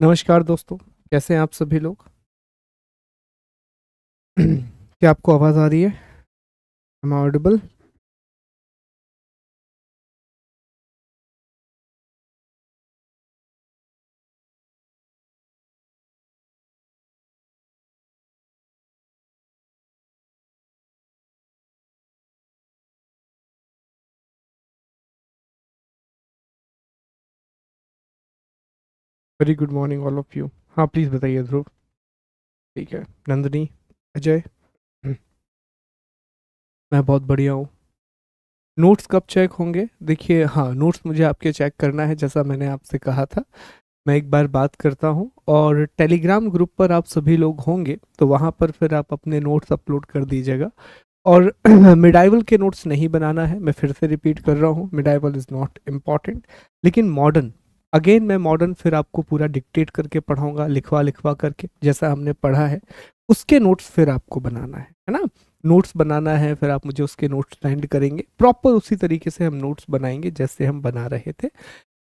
नमस्कार दोस्तों। कैसे हैं आप सभी लोग? क्या आपको आवाज़ आ रही है? Am I audible? Very good morning all of you. हाँ, प्लीज़ बताइए ध्रुव। ठीक है। नंदिनी, अजय। मैं बहुत बढ़िया हूँ। नोट्स कब चेक होंगे? देखिए, हाँ, नोट्स मुझे आपके चेक करना है, जैसा मैंने आपसे कहा था। मैं एक बार बात करता हूँ और टेलीग्राम ग्रुप पर आप सभी लोग होंगे, तो वहाँ पर फिर आप अपने नोट्स अपलोड कर दीजिएगा। और मिडाइवल के नोट्स नहीं बनाना है, मैं फिर से रिपीट कर रहा हूँ, मिडाइवल इज़ नॉट इम्पॉर्टेंट। लेकिन मॉडर्न, अगेन मैं मॉडर्न फिर आपको पूरा डिक्टेट करके पढ़ाऊंगा, लिखवा लिखवा करके, जैसा हमने पढ़ा है उसके नोट्स फिर आपको बनाना है ना। नोट्स बनाना है, फिर आप मुझे उसके नोट्स सेंड करेंगे, प्रॉपर उसी तरीके से हम नोट्स बनाएंगे जैसे हम बना रहे थे।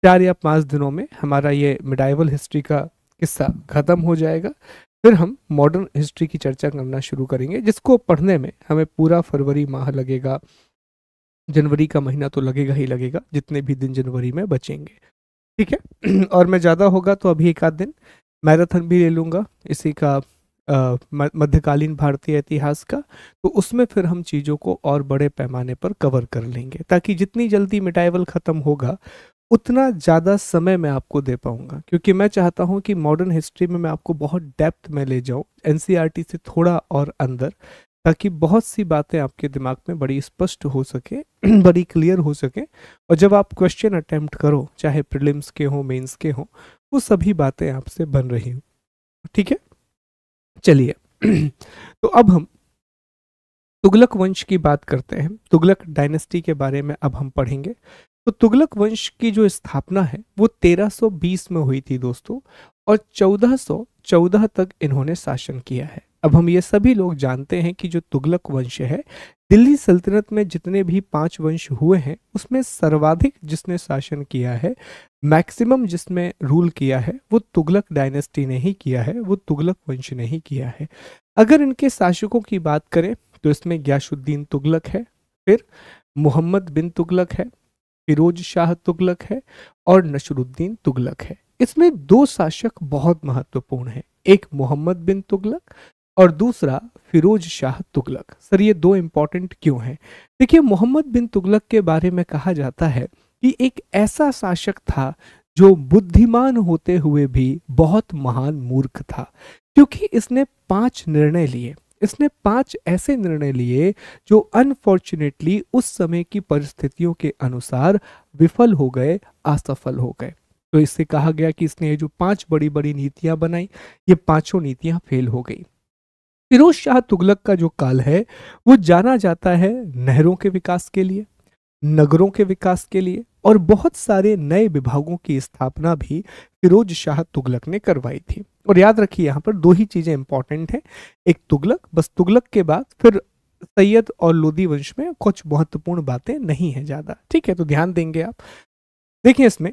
4 या 5 दिनों में हमारा ये मिडाइवल हिस्ट्री का किस्सा खत्म हो जाएगा। फिर हम मॉडर्न हिस्ट्री की चर्चा करना शुरू करेंगे, जिसको पढ़ने में हमें पूरा फरवरी माह लगेगा। जनवरी का महीना तो लगेगा ही लगेगा, जितने भी दिन जनवरी में बचेंगे। ठीक है। और मैं ज़्यादा होगा तो अभी एक आध दिन मैराथन भी ले लूँगा इसी का, मध्यकालीन भारतीय इतिहास का। तो उसमें फिर हम चीज़ों को और बड़े पैमाने पर कवर कर लेंगे, ताकि जितनी जल्दी मिटाइवल ख़त्म होगा उतना ज़्यादा समय मैं आपको दे पाऊंगा, क्योंकि मैं चाहता हूं कि मॉडर्न हिस्ट्री में मैं आपको बहुत डेप्थ में ले जाऊं, एनसीईआरटी से थोड़ा और अंदर, ताकि बहुत सी बातें आपके दिमाग में बड़ी स्पष्ट हो सके, बड़ी क्लियर हो सके। और जब आप क्वेश्चन अटेम्प्ट करो, चाहे प्रीलिम्स के हो, मेंस के हो, वो सभी बातें आपसे बन रही हो। ठीक है, चलिए। तो अब हम तुगलक वंश की बात करते हैं। तुगलक डायनेस्टी के बारे में अब हम पढ़ेंगे। तो तुगलक वंश की जो स्थापना है वो 1320 में हुई थी दोस्तों, और 1414 तक इन्होंने शासन किया है। अब हम ये सभी लोग जानते हैं कि जो तुगलक वंश है, दिल्ली सल्तनत में जितने भी 5 वंश हुए हैं उसमें सर्वाधिक जिसने शासन किया है, मैक्सिमम जिसमें रूल किया है, वो तुगलक डायनेस्टी ने ही किया है, वो तुगलक वंश ने ही किया है। अगर इनके शासकों की बात करें तो इसमें ग्यासुद्दीन तुगलक है, फिर मोहम्मद बिन तुगलक है, फिरोज शाह तुगलक है, और नसरुद्दीन तुगलक है। इसमें दो शासक बहुत महत्वपूर्ण हैं, एक मोहम्मद बिन तुगलक और दूसरा फिरोज शाह तुगलक। सर, ये दो इंपॉर्टेंट क्यों हैं? देखिए, मोहम्मद बिन तुगलक के बारे में कहा जाता है कि एक ऐसा शासक था जो बुद्धिमान होते हुए भी बहुत महान मूर्ख था, क्योंकि इसने 5 निर्णय लिए। इसने 5 ऐसे निर्णय लिए जो अनफॉर्चुनेटली उस समय की परिस्थितियों के अनुसार विफल हो गए, असफल हो गए। तो इससे कहा गया कि इसने ये जो 5 बड़ी बड़ी नीतियां बनाई, ये पांचों नीतियां फेल हो गई। फिरोज शाह तुगलक का जो काल है वो जाना जाता है नहरों के विकास के लिए, नगरों के विकास के लिए, और बहुत सारे नए विभागों की स्थापना भी फिरोज शाह तुगलक ने करवाई थी। और याद रखिए, यहाँ पर दो ही चीजें इंपॉर्टेंट हैं, एक तुगलक, बस तुगलक के बाद फिर सैयद और लोदी वंश में कुछ महत्वपूर्ण बातें नहीं है ज्यादा। ठीक है, तो ध्यान देंगे आप। देखिए इसमें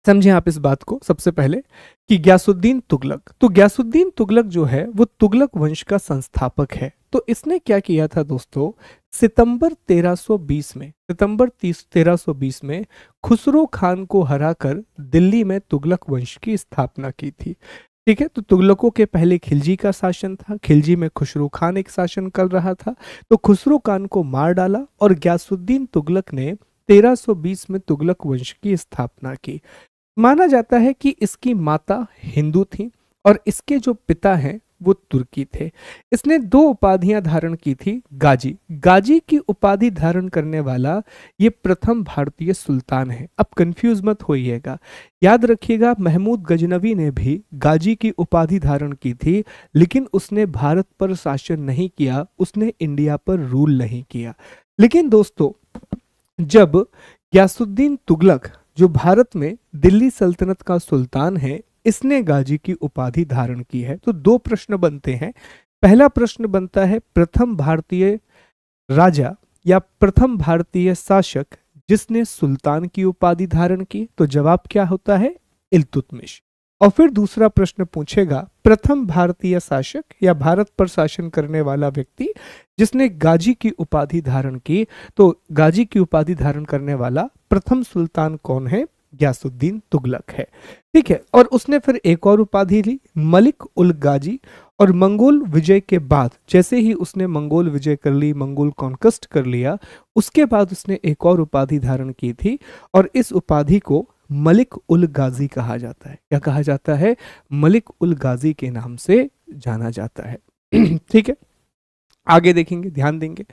समझें आप इस बात को सबसे पहले कि ग्यासुद्दीन तुगलक, तो ग्यासुद्दीन तुगलक जो है वो तुगलक वंश का संस्थापक है। तो इसने क्या किया था दोस्तों, सितंबर 1320 में खुसरो खान को हराकर दिल्ली में तुगलक वंश की स्थापना की थी। ठीक है, तो तुगलकों के पहले खिलजी का शासन था, खिलजी में खुसरो खान एक शासन कर रहा था। तो खुसरो खान को मार डाला और ग्यासुद्दीन तुगलक ने 1320 में तुगलक वंश की स्थापना की। माना जाता है कि इसकी माता हिंदू थी और इसके जो पिता हैं वो तुर्की थे। इसने दो उपाधियां धारण की थी, गाजी। गाजी की उपाधि धारण करने वाला ये प्रथम भारतीय सुल्तान है। अब कंफ्यूज मत होइएगा, याद रखिएगा, महमूद गजनवी ने भी गाजी की उपाधि धारण की थी, लेकिन उसने भारत पर शासन नहीं किया, उसने इंडिया पर रूल नहीं किया। लेकिन दोस्तों, जब ग्यासुद्दीन तुगलक, जो भारत में दिल्ली सल्तनत का सुल्तान है, इसने गाजी की उपाधि धारण की है, तो दो प्रश्न बनते हैं। पहला प्रश्न बनता है, प्रथम भारतीय राजा या प्रथम भारतीय शासक जिसने सुल्तान की उपाधि धारण की, तो जवाब क्या होता है? इल्तुतमिश। और फिर दूसरा प्रश्न पूछेगा, प्रथम भारतीय शासक या भारत पर शासन करने वाला व्यक्ति जिसने गाजी की उपाधि धारण की, तो गाजी की उपाधि धारण करने वाला प्रथम सुल्तान कौन है? गयासुद्दीन तुगलक है। ठीक है, और उसने फिर एक और उपाधि ली, मलिक उल गाजी। और मंगोल विजय के बाद, जैसे ही उसने मंगोल विजय कर ली, मंगोल कॉन्क्वेस्ट कर लिया, उसके बाद उसने एक और उपाधि धारण की थी, और इस उपाधि को मलिक उल गाजी कहा जाता है। क्या कहा जाता है? मलिक उल गाजी के नाम से जाना जाता है। ठीक है, आगे देखेंगे, ध्यान देंगे।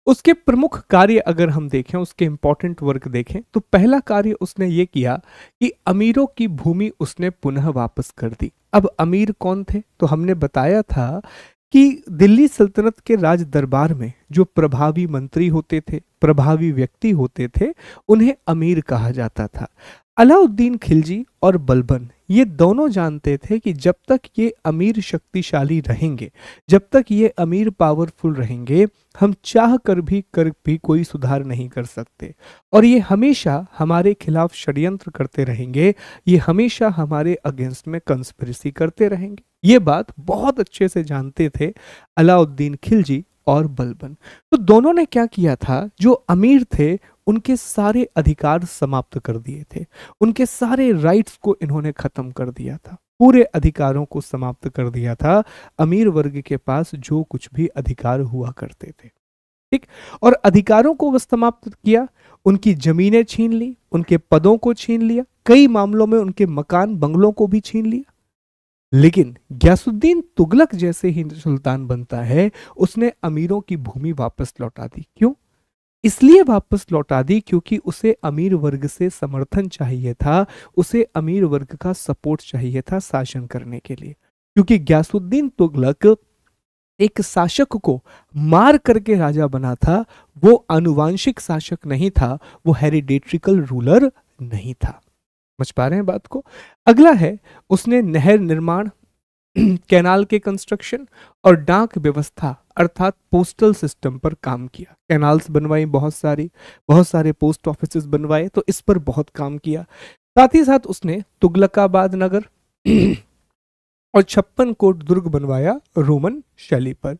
उसके प्रमुख कार्य अगर हम देखें, उसके इंपॉर्टेंट वर्क देखें, तो पहला कार्य उसने ये किया कि अमीरों की भूमि उसने पुनः वापस कर दी। अब अमीर कौन थे? तो हमने बताया था कि दिल्ली सल्तनत के राज दरबार में जो प्रभावी मंत्री होते थे, प्रभावी व्यक्ति होते थे, उन्हें अमीर कहा जाता था। अलाउद्दीन खिलजी और बलबन ये दोनों जानते थे कि जब तक ये अमीर शक्तिशाली रहेंगे, जब तक ये अमीर पावरफुल रहेंगे, हम चाह कर भी कोई सुधार नहीं कर सकते, और ये हमेशा हमारे खिलाफ षड्यंत्र करते रहेंगे, ये हमेशा हमारे अगेंस्ट में कंस्पिरेसी करते रहेंगे। ये बात बहुत अच्छे से जानते थे अलाउद्दीन खिलजी और बलबन। तो दोनों ने क्या किया था, जो अमीर थे उनके सारे अधिकार समाप्त कर दिए थे, उनके सारे राइट्स को इन्होंने खत्म कर दिया था, पूरे अधिकारों को समाप्त कर दिया था। अमीर वर्ग के पास जो कुछ भी अधिकार हुआ करते थे, ठीक, और अधिकारों को बस समाप्त किया, उनकी जमीनें छीन ली, उनके पदों को छीन लिया, कई मामलों में उनके मकान बंगलों को भी छीन लिया। लेकिन गयासुद्दीन तुगलक जैसे ही सुल्तान बनता है, उसने अमीरों की भूमि वापस लौटा दी। क्यों? इसलिए वापस लौटा दी क्योंकि उसे अमीर वर्ग से समर्थन चाहिए था, उसे अमीर वर्ग का सपोर्ट चाहिए था शासन करने के लिए। क्योंकि गयासुद्दीन तुगलक एक शासक को मार करके राजा बना था, वो आनुवांशिक शासक नहीं था, वो हेरिडेट्रिकल रूलर नहीं था। समझ पा रहे हैं बात को? अगला है, उसने नहर निर्माण, कैनाल के कंस्ट्रक्शन और डाक व्यवस्था अर्थात पोस्टल सिस्टम पर काम किया। कैनाल्स बनवाई बहुत सारे पोस्ट ऑफिसेस बनवाए, तो इस पर बहुत काम किया। साथ ही साथ उसने तुगलकाबाद नगर और 56 कोट दुर्ग बनवाया रोमन शैली पर।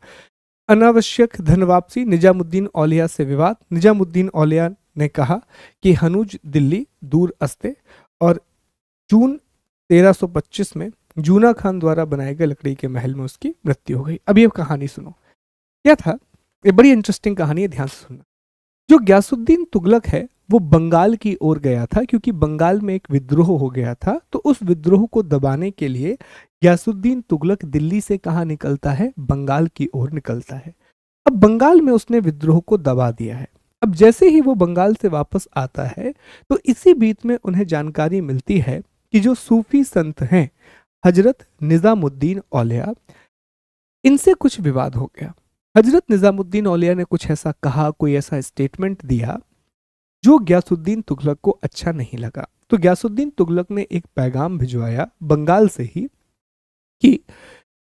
अनावश्यक धन वापसी, निजामुद्दीन औलिया से विवाद। निजामुद्दीन औलिया ने कहा कि हनूज दिल्ली दूर अस्ते, और जून 1325 में जूना खान द्वारा बनाए गए लकड़ी के महल में उसकी मृत्यु हो गई। अब ये कहानी सुनो, क्या था, ये बड़ी इंटरेस्टिंग कहानी है, ध्यान से सुनना। जो गयासुद्दीन तुगलक है वो बंगाल की ओर गया था, क्योंकि बंगाल में एक विद्रोह हो गया था, तो उस विद्रोह को दबाने के लिए गयासुद्दीन तुगलक दिल्ली से कहाँ निकलता है? बंगाल की ओर निकलता है। अब बंगाल में उसने विद्रोह को दबा दिया है। अब जैसे ही वो बंगाल से वापस आता है, तो इसी बीच में उन्हें जानकारी मिलती है कि जो सूफी संत हैं हजरत निजामुद्दीन औलिया, इनसे कुछ विवाद हो गया। हजरत निजामुद्दीन औलिया ने कुछ ऐसा कहा, कोई ऐसा स्टेटमेंट दिया जो गयासुद्दीन तुगलक को अच्छा नहीं लगा। तो गयासुद्दीन तुगलक ने एक पैगाम भिजवाया बंगाल से ही कि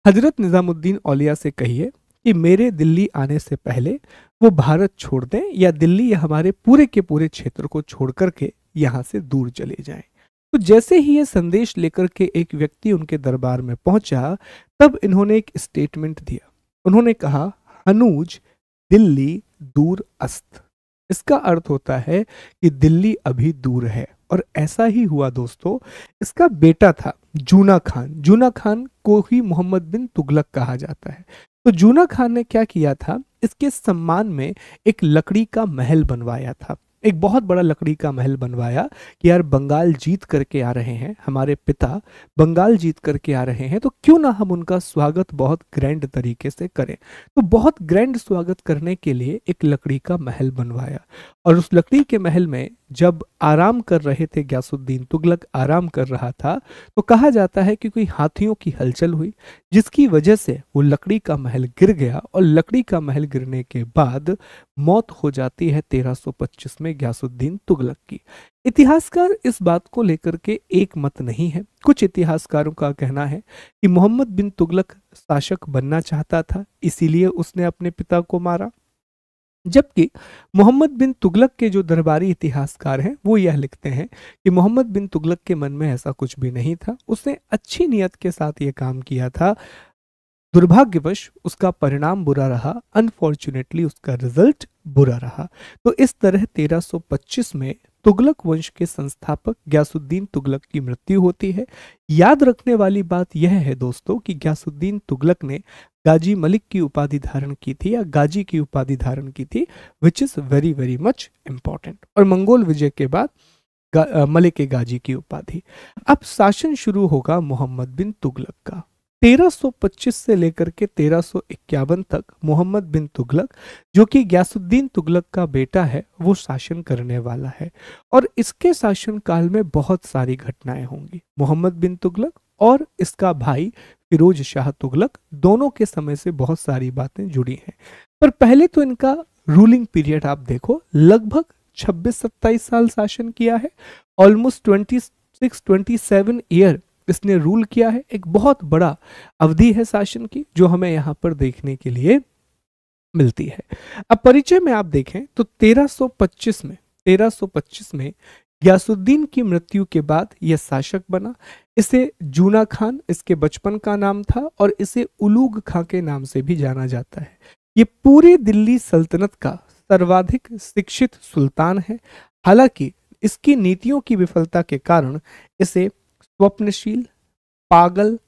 हजरत निजामुद्दीन औलिया से कहिए कि मेरे दिल्ली आने से पहले वो भारत छोड़ दें, या दिल्ली या हमारे पूरे के पूरे क्षेत्र को छोड़ करके यहाँ से दूर चले जाएं। तो जैसे ही ये संदेश लेकर के एक व्यक्ति उनके दरबार में पहुंचा, तब इन्होंने एक स्टेटमेंट दिया। उन्होंने कहा, हनूज दिल्ली दूर अस्त। इसका अर्थ होता है कि दिल्ली अभी दूर है। और ऐसा ही हुआ दोस्तों। इसका बेटा था जूना खान, जूना खान को ही मोहम्मद बिन तुगलक कहा जाता है। तो जूना खान ने क्या किया था, इसके सम्मान में एक लकड़ी का महल बनवाया था, एक बहुत बड़ा लकड़ी का महल बनवाया कि यार बंगाल जीत करके आ रहे हैं, हमारे पिता बंगाल जीत करके आ रहे हैं, तो क्यों ना हम उनका स्वागत बहुत ग्रैंड तरीके से करें। तो बहुत ग्रैंड स्वागत करने के लिए एक लकड़ी का महल बनवाया, और उस लकड़ी के महल में जब आराम कर रहे थे गयासुद्दीन तुगलक, आराम कर रहा था, तो कहा जाता है कि कोई हाथियों की हलचल हुई, जिसकी वजह से वो लकड़ी का महल गिर गया, और लकड़ी का महल गिरने के बाद मौत हो जाती है 1325 में गयासुद्दीन तुगलक की। इतिहासकार इस बात को लेकर के एक मत नहीं है। कुछ इतिहासकारों का कहना है कि मोहम्मद बिन तुगलक शासक बनना चाहता था, इसीलिए उसने अपने पिता को मारा। जबकि मोहम्मद बिन तुगलक के जो दरबारी इतिहासकार हैं वो यह लिखते हैं कि मोहम्मद बिन तुगलक के मन में ऐसा कुछ भी नहीं था, उसने अच्छी नियत के साथ ये काम किया था। दुर्भाग्यवश उसका परिणाम बुरा रहा, अनफॉर्चुनेटली उसका रिजल्ट बुरा रहा। तो इस तरह 1325 में तुगलक वंश के संस्थापक ग्यासुद्दीन तुगलक की मृत्यु होती है। याद रखने वाली बात यह है दोस्तों कि ग्यासुद्दीन तुगलक ने गाजी मलिक की उपाधि धारण की थी या गाजी की उपाधि धारण की थी, which is very very much important. और मंगोल विजय के बाद मलिक गाजी की उपाधि। अब शासन शुरू होगा मोहम्मद बिन तुगलक का। 1325 से लेकर के 1351 तक मोहम्मद बिन तुगलक, जो कि ग्यासुद्दीन तुगलक का बेटा है, वो शासन करने वाला है। और इसके शासन काल में बहुत सारी घटनाएं होंगी। मोहम्मद बिन तुगलक और इसका भाई फिरोज शाह तुगलक दोनों के समय से बहुत सारी बातें जुड़ी हैं। पर पहले तो इनका रूलिंग पीरियड आप देखो, लगभग 26-27 साल शासन किया है। ऑलमोस्ट 26-27 ईयर इसने रूल किया है। एक बहुत बड़ा अवधि है शासन की जो हमें यहाँ पर देखने के लिए मिलती है। अब परिचय में आप देखें तो 1325 में ग्यासुद्दीन की मृत्यु के बाद यह शासक बना। इसे जूना खान इसके बचपन का नाम था और इसे उलूग खां के नाम से भी जाना जाता है। ये पूरी दिल्ली सल्तनत का सर्वाधिक शिक्षित सुल्तान है। हालांकि इसकी नीतियों की विफलता के कारण इसे स्वप्नशील, पागल,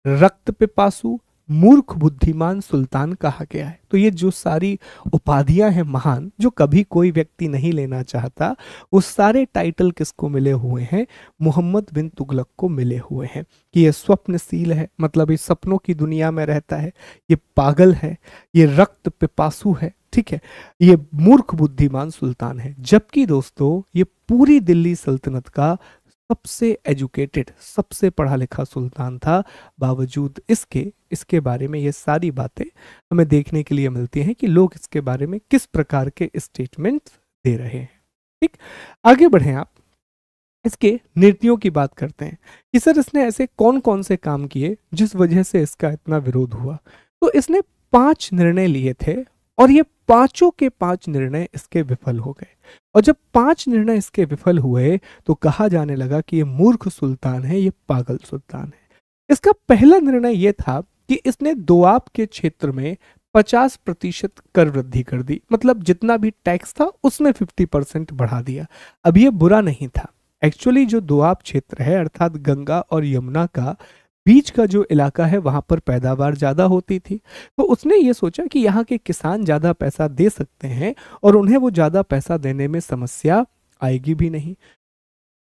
रक्त पिपासु, मूर्ख बुद्धिमान सुल्तान कहा गया है। तो ये जो सारी उपाधियां हैं महान, जो कभी कोई व्यक्ति नहीं लेना चाहता, वो सारे टाइटल किसको मिले हुए हैं? मोहम्मद बिन तुगलक को मिले हुए हैं। कि ये स्वप्नशील है, मतलब ये सपनों की दुनिया में रहता है, ये पागल है, ये रक्त पिपासु है, ठीक है, ये मूर्ख बुद्धिमान सुल्तान है। जबकि दोस्तों ये पूरी दिल्ली सल्तनत का सबसे एजुकेटेड, सबसे पढ़ा लिखा सुल्तान था। बावजूद इसके बारे में ये सारी बातें हमें देखने के लिए मिलती हैं कि लोग इसके बारे में किस प्रकार के स्टेटमेंट्स दे रहे हैं। ठीक, आगे बढ़ें आप। इसके नीतियों की बात करते हैं कि सर इसने ऐसे कौन कौन से काम किए जिस वजह से इसका इतना विरोध हुआ। तो इसने 5 निर्णय लिए थे और ये पांचों के 5 निर्णय इसके विफल हो गए। और जब 5 निर्णय इसके विफल हुए तो कहा जाने लगा कि ये मूर्ख सुल्तान है, ये पागल सुल्तान है। इसका पहला निर्णय यह था कि इसने दोआब के क्षेत्र में 50% कर वृद्धि कर दी, मतलब जितना भी टैक्स था उसमें 50% बढ़ा दिया। अब ये बुरा नहीं था। एक्चुअली जो दोआब क्षेत्र है, अर्थात गंगा और यमुना का बीच का जो इलाका है, वहां पर पैदावार ज्यादा होती थी। तो उसने ये सोचा कि यहाँ के किसान ज्यादा पैसा दे सकते हैं और उन्हें वो ज्यादा पैसा देने में समस्या आएगी भी नहीं।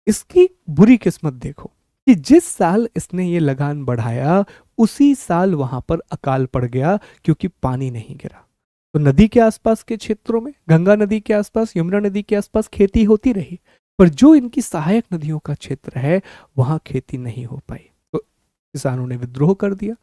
इसकी बुरी किस्मत देखो कि जिस साल इसने ये लगान बढ़ाया उसी साल वहां पर अकाल पड़ गया, क्योंकि पानी नहीं गिरा। तो नदी के आसपास के क्षेत्रों में, गंगा नदी के आसपास, यमुना नदी के आसपास खेती होती रही, पर जो इनकी सहायक नदियों का क्षेत्र है वहां खेती नहीं हो पाई। तो किसानों ने विद्रोह कर दिया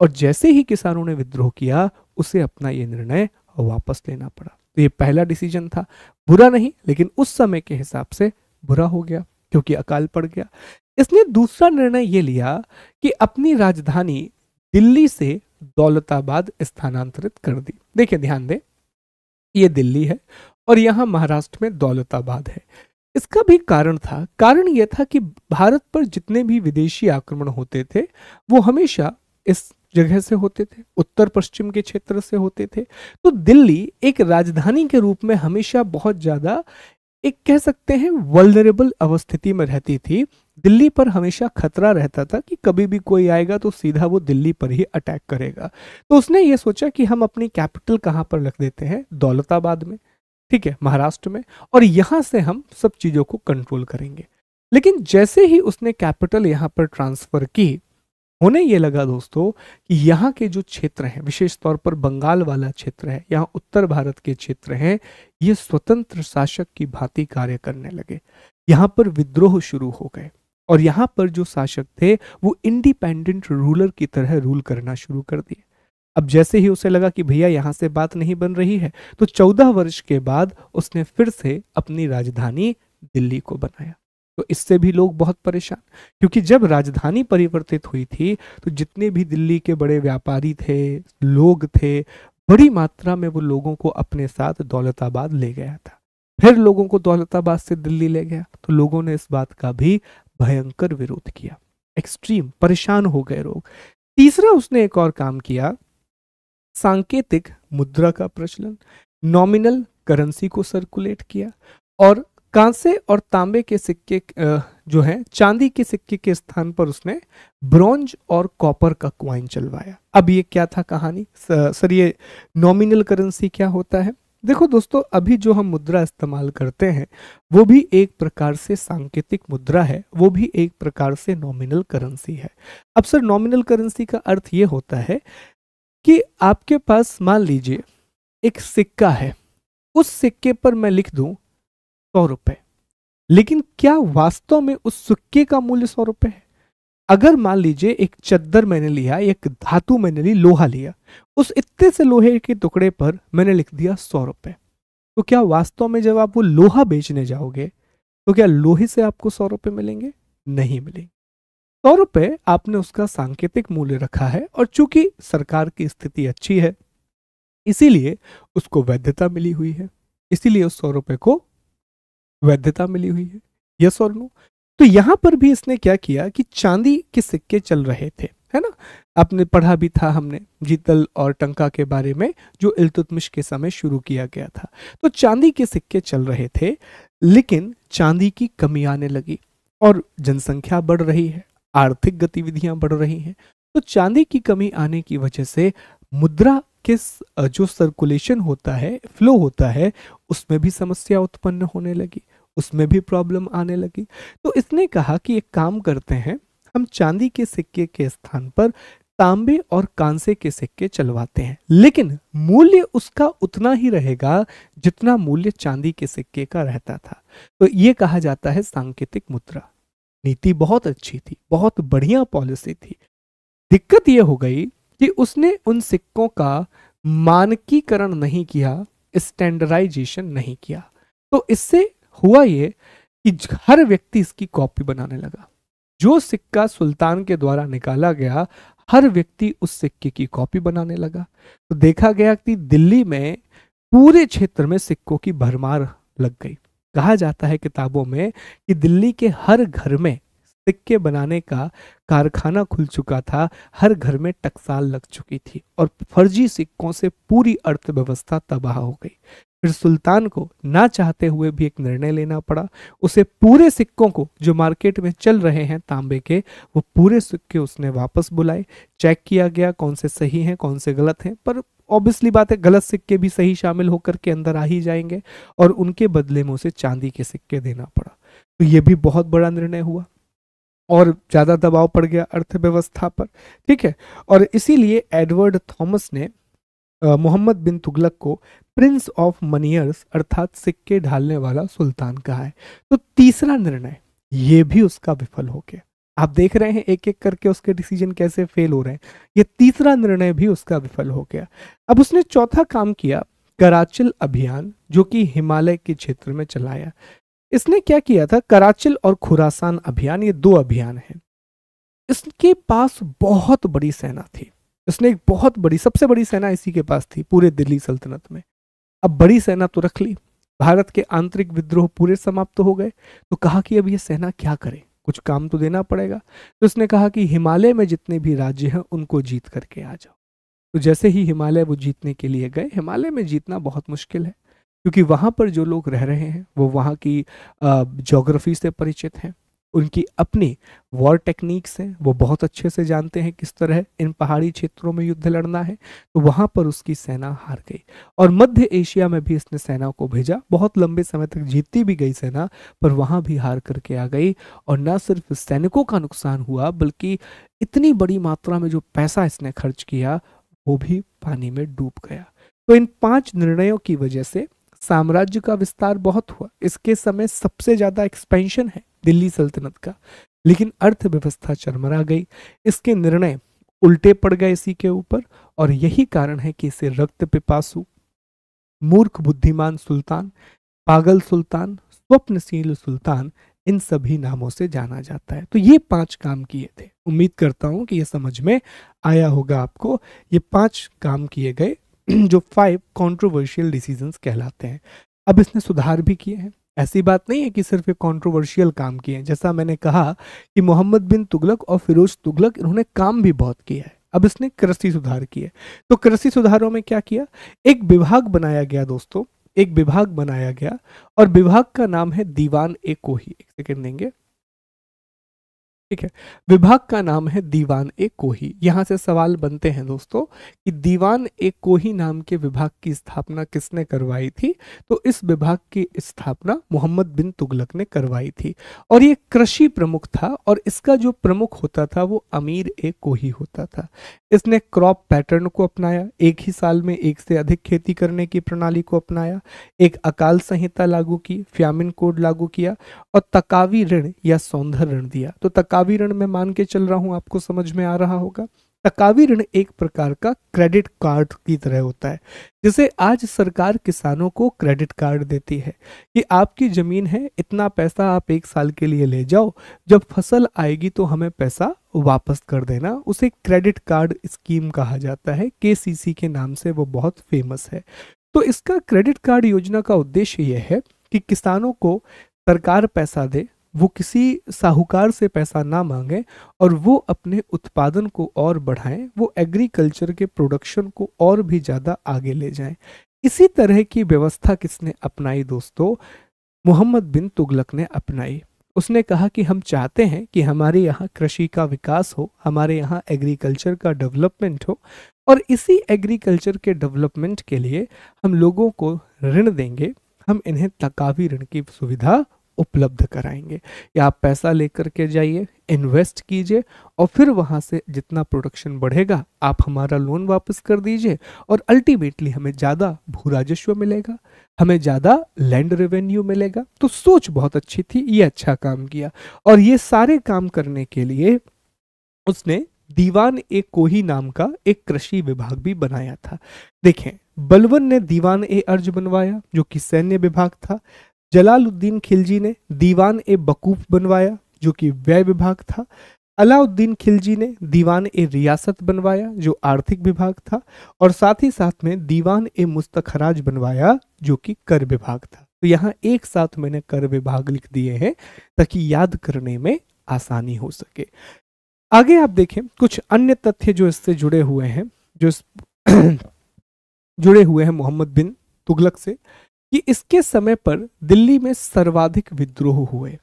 और जैसे ही किसानों ने विद्रोह किया उसे अपना ये निर्णय वापस लेना पड़ा। तो ये पहला डिसीजन था, बुरा नहीं लेकिन उस समय के हिसाब से बुरा हो गया क्योंकि अकाल पड़ गया। इसने दूसरा निर्णय ये लिया कि अपनी राजधानी दिल्ली से दौलताबाद स्थानांतरित कर दी। देखिए ध्यान दें, ये दिल्ली है और यहां महाराष्ट्र में दौलताबाद है। इसका भी कारण था। कारण यह था कि भारत पर जितने भी विदेशी आक्रमण होते थे वो हमेशा इस जगह से होते थे, उत्तर पश्चिम के क्षेत्र से होते थे। तो दिल्ली एक राजधानी के रूप में हमेशा बहुत ज्यादा, एक कह सकते हैं, वल्नरेबल अवस्थिति में रहती थी। दिल्ली पर हमेशा खतरा रहता था कि कभी भी कोई आएगा तो सीधा वो दिल्ली पर ही अटैक करेगा। तो उसने ये सोचा कि हम अपनी कैपिटल कहाँ पर रख देते हैं? दौलताबाद में, ठीक है, महाराष्ट्र में, और यहां से हम सब चीजों को कंट्रोल करेंगे। लेकिन जैसे ही उसने कैपिटल यहां पर ट्रांसफर की, होने ये लगा दोस्तों कि यहाँ के जो क्षेत्र हैं, विशेष तौर पर बंगाल वाला क्षेत्र है, यहाँ उत्तर भारत के क्षेत्र हैं, ये स्वतंत्र शासक की भांति कार्य करने लगे। यहाँ पर विद्रोह शुरू हो गए और यहाँ पर जो शासक थे वो इंडिपेंडेंट रूलर की तरह रूल करना शुरू कर दिए। अब जैसे ही उसे लगा कि भैया यहाँ से बात नहीं बन रही है, तो 14 वर्ष के बाद उसने फिर से अपनी राजधानी दिल्ली को बनाया। तो इससे भी लोग बहुत परेशान, क्योंकि जब राजधानी परिवर्तित हुई थी तो जितने भी दिल्ली के बड़े व्यापारी थे, लोग थे, बड़ी मात्रा में वो लोगों को अपने साथ दौलताबाद ले गया था। फिर लोगों को दौलताबाद से दिल्ली ले गया तो लोगों ने इस बात का भी भयंकर विरोध किया, एक्सट्रीम परेशान हो गए लोग। तीसरा उसने एक और काम किया, सांकेतिक मुद्रा का प्रचलन, नॉमिनल करेंसी को सर्कुलेट किया और कांसे और तांबे के सिक्के जो है चांदी के सिक्के के स्थान पर उसने ब्रॉन्ज और कॉपर का क्वाइन चलवाया। अब ये क्या था कहानी सर, ये नॉमिनल करेंसी क्या होता है? देखो दोस्तों, अभी जो हम मुद्रा इस्तेमाल करते हैं वो भी एक प्रकार से सांकेतिक मुद्रा है, वो भी एक प्रकार से नॉमिनल करेंसी है। अब सर, नॉमिनल करेंसी का अर्थ ये होता है कि आपके पास मान लीजिए एक सिक्का है, उस सिक्के पर मैं लिख दूं 100 रुपए, लेकिन क्या वास्तव में उस सिक्के का मूल्य 100 रुपए है? अगर मान लीजिए एक चद्दर मैंने लिया, एक धातु मैंने ली, लोहा लिया, उस इतने से लोहे के टुकड़े पर मैंने लिख दिया 100 रुपए, तो क्या वास्तव में जब आप वो लोहा बेचने जाओगे तो क्या लोहे से आपको 100 रुपए मिलेंगे? नहीं मिलेंगे। 100 रुपए आपने उसका सांकेतिक मूल्य रखा है और चूंकि सरकार की स्थिति अच्छी है इसीलिए उसको वैधता मिली हुई है, इसीलिए उस 100 रुपए को वैधता मिली हुई है। यस और नो? तो यहां पर भी इसने क्या किया कि चांदी के सिक्के चल रहे थे, है ना? आपने पढ़ा भी था हमने जीतल और टंका के बारे में, जो इल्तुतमिश के समय शुरू किया गया था। तो चांदी के सिक्के चल रहे थे, लेकिन चांदी की कमी आने लगी और जनसंख्या बढ़ रही है, आर्थिक गतिविधियां बढ़ रही हैं। तो चांदी की कमी आने की वजह से मुद्रा के जो सर्कुलेशन होता है, फ्लो होता है, उसमें भी समस्या उत्पन्न होने लगी, उसमें भी प्रॉब्लम आने लगी। तो इसने कहा कि एक काम करते हैं, हम चांदी के सिक्के के स्थान पर तांबे और कांसे के सिक्के चलवाते हैं, लेकिन मूल्य उसका उतना ही रहेगा जितना मूल्य चांदी के सिक्के का रहता था। तो ये कहा जाता है सांकेतिक मुद्रा। नीति बहुत अच्छी थी, बहुत बढ़िया पॉलिसी थी। दिक्कत यह हो गई कि उसने उन सिक्कों का मानकीकरण नहीं किया, स्टैंडर्डाइजेशन नहीं किया। तो इससे हुआ ये कि हर व्यक्ति इसकी कॉपी बनाने लगा। जो सिक्का सुल्तान के द्वारा निकाला गया, हर व्यक्ति उस सिक्के की कॉपी बनाने लगा। तो देखा गया कि दिल्ली में पूरे क्षेत्र में सिक्कों की भरमार लग गई। कहा जाता है किताबों में कि दिल्ली के हर घर में सिक्के बनाने का कारखाना खुल चुका था, हर घर में टकसाल लग चुकी थी और फर्जी सिक्कों से पूरी अर्थव्यवस्था तबाह हो गई। फिर सुल्तान को ना चाहते हुए भी एक निर्णय लेना पड़ा। उसे पूरे सिक्कों को जो मार्केट में चल रहे हैं तांबे के, वो पूरे सिक्के उसने वापस बुलाए। चेक किया गया कौन से सही हैं कौन से गलत हैं, पर ऑब्वियसली बात है गलत सिक्के भी सही शामिल होकर के अंदर आ ही जाएंगे और उनके बदले में उसे चांदी के सिक्के देना पड़ा। तो ये भी बहुत बड़ा निर्णय हुआ और ज्यादा दबाव पड़ गया अर्थव्यवस्था पर, ठीक है। और इसीलिए एडवर्ड थॉमस ने मोहम्मद बिन तुगलक को प्रिंस ऑफ मनियर्स अर्थात सिक्के ढालने वाला सुल्तान कहा है। तो तीसरा निर्णय ये भी उसका विफल हो गया। आप देख रहे हैं एक एक करके उसके डिसीजन कैसे फेल हो रहे हैं। ये तीसरा निर्णय भी उसका विफल हो गया। अब उसने चौथा काम किया, कराचिल अभियान, जो कि हिमालय के क्षेत्र में चलाया। इसने क्या किया था, कराचिल और खुरासान अभियान, ये दो अभियान हैं। इसके पास बहुत बड़ी सेना थी, इसने एक बहुत बड़ी, सबसे बड़ी सेना इसी के पास थी पूरे दिल्ली सल्तनत में। अब बड़ी सेना तो रख ली, भारत के आंतरिक विद्रोह पूरे समाप्त हो गए, तो कहा कि अब ये सेना क्या करे, कुछ काम तो देना पड़ेगा। तो इसने कहा कि हिमालय में जितने भी राज्य हैं उनको जीत करके आ जाओ। तो जैसे ही हिमालय वो जीतने के लिए गए, हिमालय में जीतना बहुत मुश्किल है क्योंकि वहाँ पर जो लोग रह रहे हैं वो वहाँ की ज्योग्राफी से परिचित हैं, उनकी अपनी वॉर टेक्निक्स हैं, वो बहुत अच्छे से जानते हैं किस तरह इन पहाड़ी क्षेत्रों में युद्ध लड़ना है। तो वहाँ पर उसकी सेना हार गई और मध्य एशिया में भी इसने सेना को भेजा, बहुत लंबे समय तक जीतती भी गई सेना, पर वहाँ भी हार करके आ गई। और न सिर्फ सैनिकों का नुकसान हुआ बल्कि इतनी बड़ी मात्रा में जो पैसा इसने खर्च किया वो भी पानी में डूब गया। तो इन 5 निर्णयों की वजह से साम्राज्य का विस्तार बहुत हुआ। इसके समय सबसे ज्यादा एक्सपेंशन है दिल्ली सल्तनत का, लेकिन अर्थव्यवस्था चरमरा गई। इसके निर्णय उल्टे पड़ गए इसी के ऊपर और यही कारण है कि इसे रक्त पिपासु, मूर्ख बुद्धिमान सुल्तान, पागल सुल्तान, स्वप्नशील सुल्तान, इन सभी नामों से जाना जाता है। तो ये 5 काम किए थे। उम्मीद करता हूं कि ये समझ में आया होगा आपको। ये 5 काम किए गए जो 5 कंट्रोवर्शियल डिसीजंस कहलाते हैं। अब इसने सुधार भी किए हैं, ऐसी बात नहीं है कि सिर्फ ये कंट्रोवर्शियल काम किए हैं। जैसा मैंने कहा कि मोहम्मद बिन तुगलक और फिरोज तुगलक इन्होंने काम भी बहुत किया है। अब इसने कृषि सुधार किए, तो कृषि सुधारों में क्या किया, एक विभाग बनाया गया दोस्तों, एक विभाग बनाया गया और विभाग का नाम है दीवान ए कोही। एक सेकेंड देंगे, ठीक है, विभाग का नाम है दीवान ए कोही। यहां से सवाल बनते हैं दोस्तों कि दीवान ए कोही नाम के विभाग की स्थापना किसने करवाई थी, तो इस विभाग की स्थापना मोहम्मद बिन तुगलक ने करवाई थी और ये कृषि प्रमुख था और इसका जो प्रमुख होता था वो अमीर ए कोही होता था। इसने क्रॉप पैटर्न को अपनाया, एक ही साल में एक से अधिक खेती करने की प्रणाली को अपनाया, एक अकाल संहिता लागू की, फ्यामिन कोड लागू किया और तकावी ऋण या सौंदर्य ऋण दिया। तो तकावी ऋण मैं मान के चल रहा हूं आपको समझ में आ रहा होगा। तकावी ऋण एक प्रकार का क्रेडिट कार्ड की तरह होता है, जिसे आज सरकार किसानों को क्रेडिट कार्ड देती है कि आपकी जमीन है, इतना पैसा आप एक साल के लिए ले जाओ, जब फसल आएगी तो हमें पैसा वापस कर देना। उसे क्रेडिट कार्ड स्कीम कहा जाता है, केसीसी के नाम से वो बहुत फेमस है। तो इसका क्रेडिट कार्ड योजना का उद्देश्य यह है कि किसानों को सरकार पैसा दे, वो किसी साहूकार से पैसा ना मांगे और वो अपने उत्पादन को और बढ़ाएं, वो एग्रीकल्चर के प्रोडक्शन को और भी ज़्यादा आगे ले जाएं। इसी तरह की व्यवस्था किसने अपनाई दोस्तों, मोहम्मद बिन तुगलक ने अपनाई। उसने कहा कि हम चाहते हैं कि हमारे यहाँ कृषि का विकास हो, हमारे यहाँ एग्रीकल्चर का डेवलपमेंट हो और इसी एग्रीकल्चर के डेवलपमेंट के लिए हम लोगों को ऋण देंगे, हम इन्हें तकावी ऋण की सुविधा उपलब्ध कराएंगे। या आप पैसा लेकर के जाइए, इन्वेस्ट कीजिए और फिर वहां से जितना प्रोडक्शन बढ़ेगा आप हमारा लोन वापस कर दीजिए और अल्टीमेटली हमें ज़्यादा भू राजस्व मिलेगा, हमें ज़्यादा लैंड रेवेन्यू मिलेगा। तो सोच बहुत अच्छी थी, ये अच्छा काम किया और ये सारे काम करने के लिए उसने दीवान ए कोही नाम का एक कृषि विभाग भी बनाया था। देखें, बलबन ने दीवान ए अर्ज बनवाया जो कि सैन्य विभाग था। जलालुद्दीन खिलजी ने दीवान ए बकूफ बनवाया जो कि व्यय विभाग था। अलाउद्दीन खिलजी ने दीवान ए रियासत बनवाया जो आर्थिक विभाग था और साथ ही साथ में दीवान ए मुस्तखराज बनवाया जो कि कर विभाग था। तो यहाँ एक साथ मैंने कर विभाग लिख दिए हैं ताकि याद करने में आसानी हो सके। आगे आप देखें कुछ अन्य तथ्य जो इससे जुड़े हुए हैं, जो जुड़े हुए हैं मोहम्मद बिन तुगलक से, कि इसके समय पर दिल्ली में सर्वाधिक विद्रोह हुए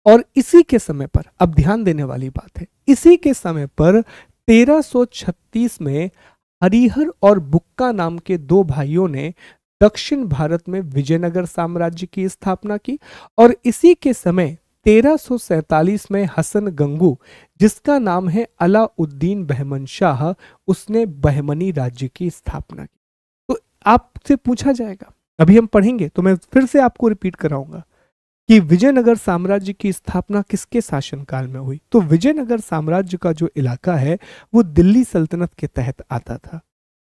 और इसी के समय पर, अब ध्यान देने वाली बात है, इसी के समय पर 1336 में हरिहर और बुक्का नाम के दो भाइयों ने दक्षिण भारत में विजयनगर साम्राज्य की स्थापना की और इसी के समय 1347 में हसन गंगू, जिसका नाम है अलाउद्दीन बहमन शाह, उसने बहमनी राज्य की स्थापना की। तो आपसे पूछा जाएगा, अभी हम पढ़ेंगे तो मैं फिर से आपको रिपीट कराऊंगा कि विजयनगर साम्राज्य की स्थापना किसके शासनकाल में हुई। तो विजयनगर साम्राज्य का जो इलाका है वो दिल्ली सल्तनत के तहत आता था,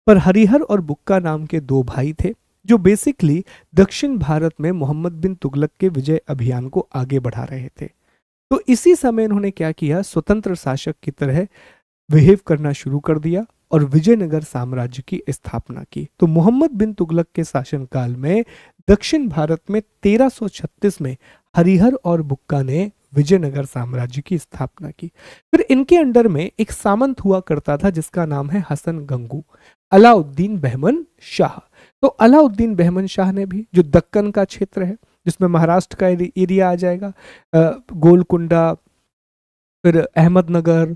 पर हरिहर और बुक्का नाम के दो भाई थे जो बेसिकली दक्षिण भारत में मोहम्मद बिन तुगलक के विजय अभियान को आगे बढ़ा रहे थे। तो इसी समय इन्होंने क्या किया, स्वतंत्र शासक की तरह बिहेव करना शुरू कर दिया और विजयनगर साम्राज्य की स्थापना की। तो मोहम्मद बिन तुगलक के शासनकाल में दक्षिण भारत में 1336 में हरिहर और बुक्का ने विजयनगर साम्राज्य की स्थापना की। फिर इनके अंडर में एक सामंत हुआ करता था जिसका नाम है हसन गंगू, अलाउद्दीन बहमन शाह। तो अलाउद्दीन बहमन शाह ने भी, जो दक्कन का क्षेत्र है जिसमें महाराष्ट्र का एरिया आ जाएगा, गोलकुंडा, फिर अहमदनगर,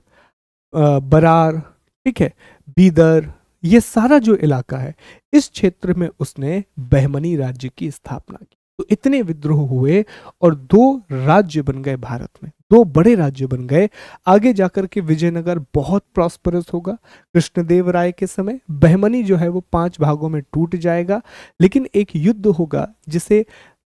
बरार, ठीक है, बीदर, ये सारा जो इलाका है इस क्षेत्र में उसने बहमनी राज्य की स्थापना की। तो इतने विद्रोह हुए और दो राज्य बन गए भारत में, दो बड़े राज्य बन गए। आगे जाकर के विजयनगर बहुत प्रॉस्परस होगा। कृष्णदेव राय के समय बहमनी जो है वो 5 भागों में टूट जाएगा, लेकिन एक युद्ध होगा जिसे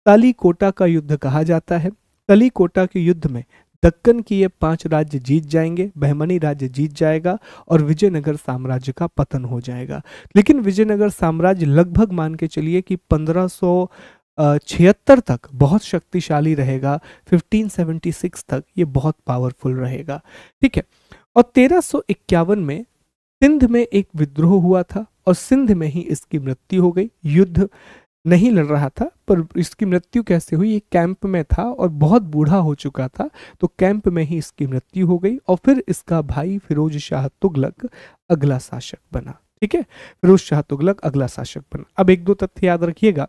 तालीकोटा का युद्ध कहा जाता है। तालीकोटा के युद्ध में दक्कन की ये 5 राज्य जीत जाएंगे, बहमनी राज्य जीत जाएगा और विजयनगर साम्राज्य का पतन हो जाएगा। लेकिन विजयनगर साम्राज्य लगभग मान के चलिए कि 1576 तक बहुत शक्तिशाली रहेगा, 1576 तक ये बहुत पावरफुल रहेगा, ठीक है। और 1351 में सिंध में एक विद्रोह हुआ था और सिंध में ही इसकी मृत्यु हो गई। युद्ध नहीं लड़ रहा था, पर इसकी मृत्यु कैसे हुई, ये कैंप में था और बहुत बूढ़ा हो चुका था, तो कैंप में ही इसकी मृत्यु हो गई। और फिर इसका भाई फिरोज शाह तुगलक अगला शासक बना। ठीक है, फिरोज शाह तुगलक अगला शासक बना। अब एक दो तथ्य याद रखिएगा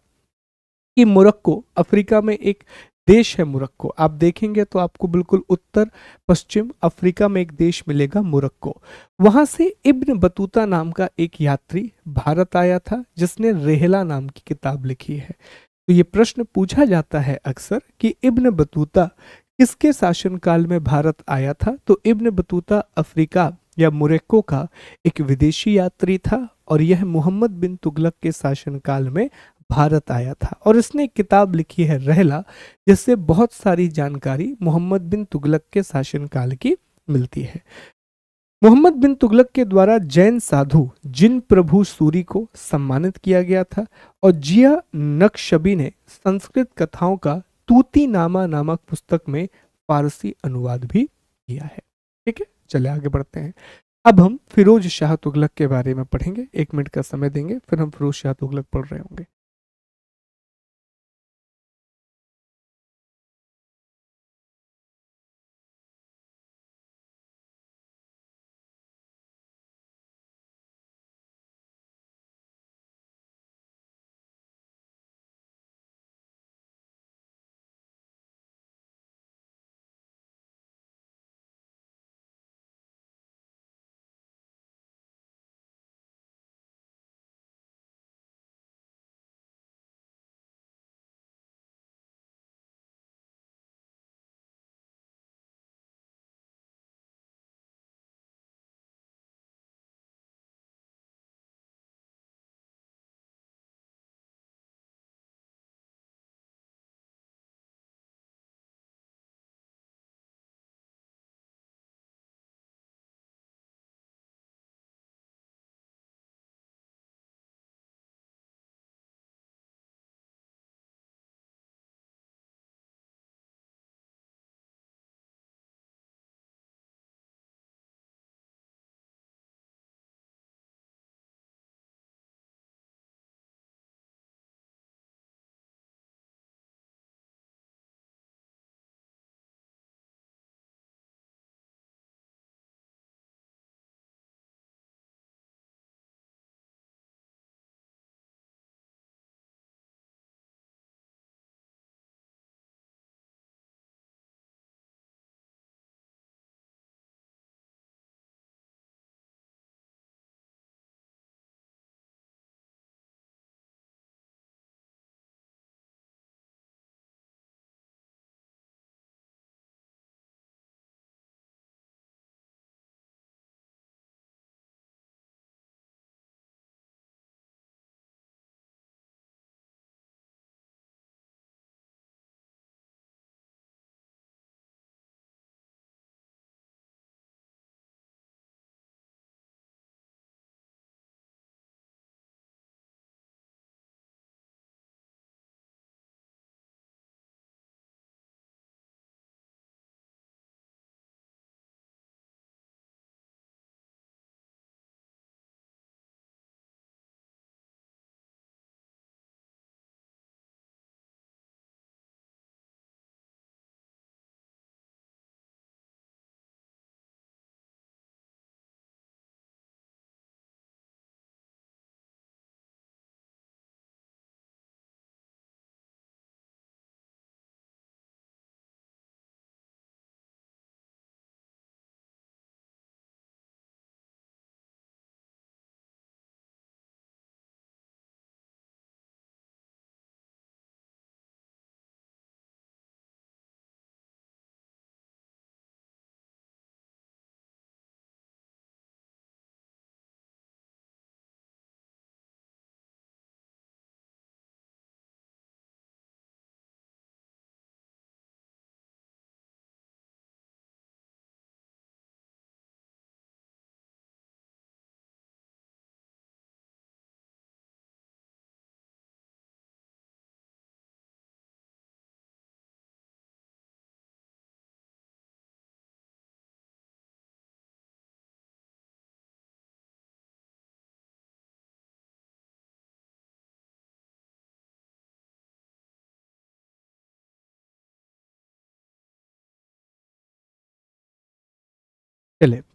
कि मोरक्को अफ्रीका में एक देश है। मोरक्को आप देखेंगे तो आपको बिल्कुल उत्तर पश्चिम अफ्रीका में एक देश मिलेगा, मोरक्को। वहां से इब्न बतूता नाम का एक यात्री भारत आया था, जिसने रेहला नाम की किताब लिखी है। तो ये प्रश्न पूछा जाता है अक्सर कि इब्न बतूता किसके शासनकाल में भारत आया था। तो इब्न बतूता अफ्रीका या मोरक्को का एक विदेशी यात्री था, और यह मोहम्मद बिन तुगलक के शासनकाल में भारत आया था। और इसने एक किताब लिखी है रहला, जिससे बहुत सारी जानकारी मोहम्मद बिन तुगलक के शासनकाल की मिलती है। मोहम्मद बिन तुगलक के द्वारा जैन साधु जिन प्रभु सूरी को सम्मानित किया गया था, और जिया नक्शबी ने संस्कृत कथाओं का तूतीनामा नामक पुस्तक में फारसी अनुवाद भी किया है। ठीक है, चले आगे बढ़ते हैं। अब हम फिरोज शाह तुगलक के बारे में पढ़ेंगे। 1 मिनट का समय देंगे, फिर हम फिरोज शाह तुगलक पढ़ रहे होंगे।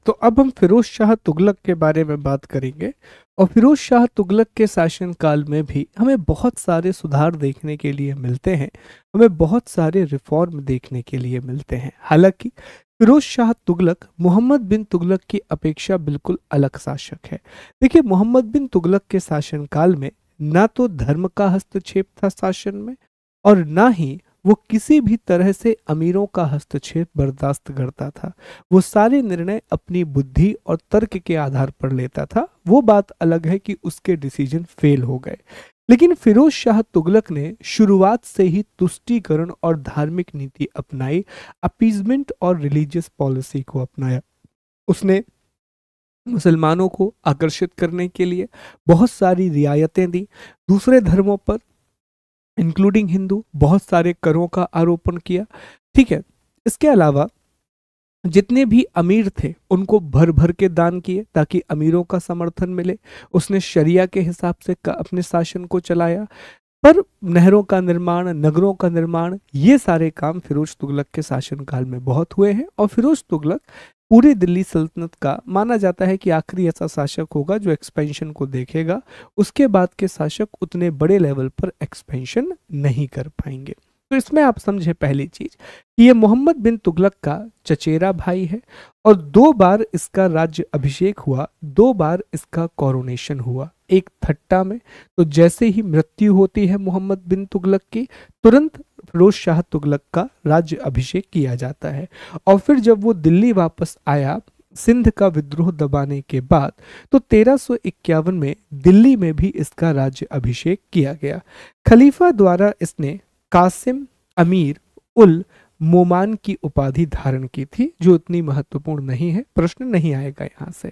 तो अब हम फिरोज शाह तुगलक के बारे में बात करेंगे। और फिरोज शाह तुगलक के शासनकाल में भी हमें बहुत सारे सुधार देखने के लिए मिलते हैं, हमें बहुत सारे रिफॉर्म देखने के लिए मिलते हैं। हालांकि फिरोज शाह तुगलक मोहम्मद बिन तुगलक की अपेक्षा बिल्कुल अलग शासक है। देखिए, मोहम्मद बिन तुगलक के शासनकाल में ना तो धर्म का हस्तक्षेप था शासन में, और ना ही वो किसी भी तरह से अमीरों का हस्तक्षेप बर्दाश्त करता था। वो सारे निर्णय अपनी बुद्धि और तर्क के आधार पर लेता था। वो बात अलग है कि उसके डिसीजन फेल हो गए, लेकिन फिरोज शाह तुगलक ने शुरुआत से ही तुष्टीकरण और धार्मिक नीति अपनाई, अपीजमेंट और रिलीजियस पॉलिसी को अपनाया। उसने मुसलमानों को आकर्षित करने के लिए बहुत सारी रियायतें दी, दूसरे धर्मों पर इंक्लूडिंग हिंदू बहुत सारे करों का आरोपण किया। ठीक है, इसके अलावा जितने भी अमीर थे उनको भर भर के दान किए ताकि अमीरों का समर्थन मिले। उसने शरिया के हिसाब से अपने शासन को चलाया। पर नहरों का निर्माण, नगरों का निर्माण, ये सारे काम फिरोज तुगलक के शासनकाल में बहुत हुए हैं। और फिरोज तुगलक पूरी दिल्ली सल्तनत का माना जाता है कि आखिरी ऐसा शासक होगा जो एक्सपेंशन को देखेगा। उसके बाद के शासक उतने बड़े लेवल पर एक्सपेंशन नहीं कर पाएंगे। तो इसमें आप समझे पहली चीज कि ये मोहम्मद बिन तुगलक का चचेरा भाई है और 2 बार इसका राज्य अभिषेक हुआ, 2 बार इसका कोरोनेशन हुआ। एक थट्टा में, तो जैसे ही मृत्यु होती है मोहम्मद बिन तुगलक की, तुरंत फिरोज शाह तुगलक का राज्य अभिषेक किया जाता है। और फिर जब वो दिल्ली वापस आया सिंध का विद्रोह दबाने के बाद, तो 1351 में दिल्ली में भी इसका राज्य अभिषेक किया गया। खलीफा द्वारा इसने कासिम अमीर उल मोमान की उपाधि धारण की थी, जो इतनी महत्वपूर्ण नहीं है, प्रश्न नहीं आएगा यहां से।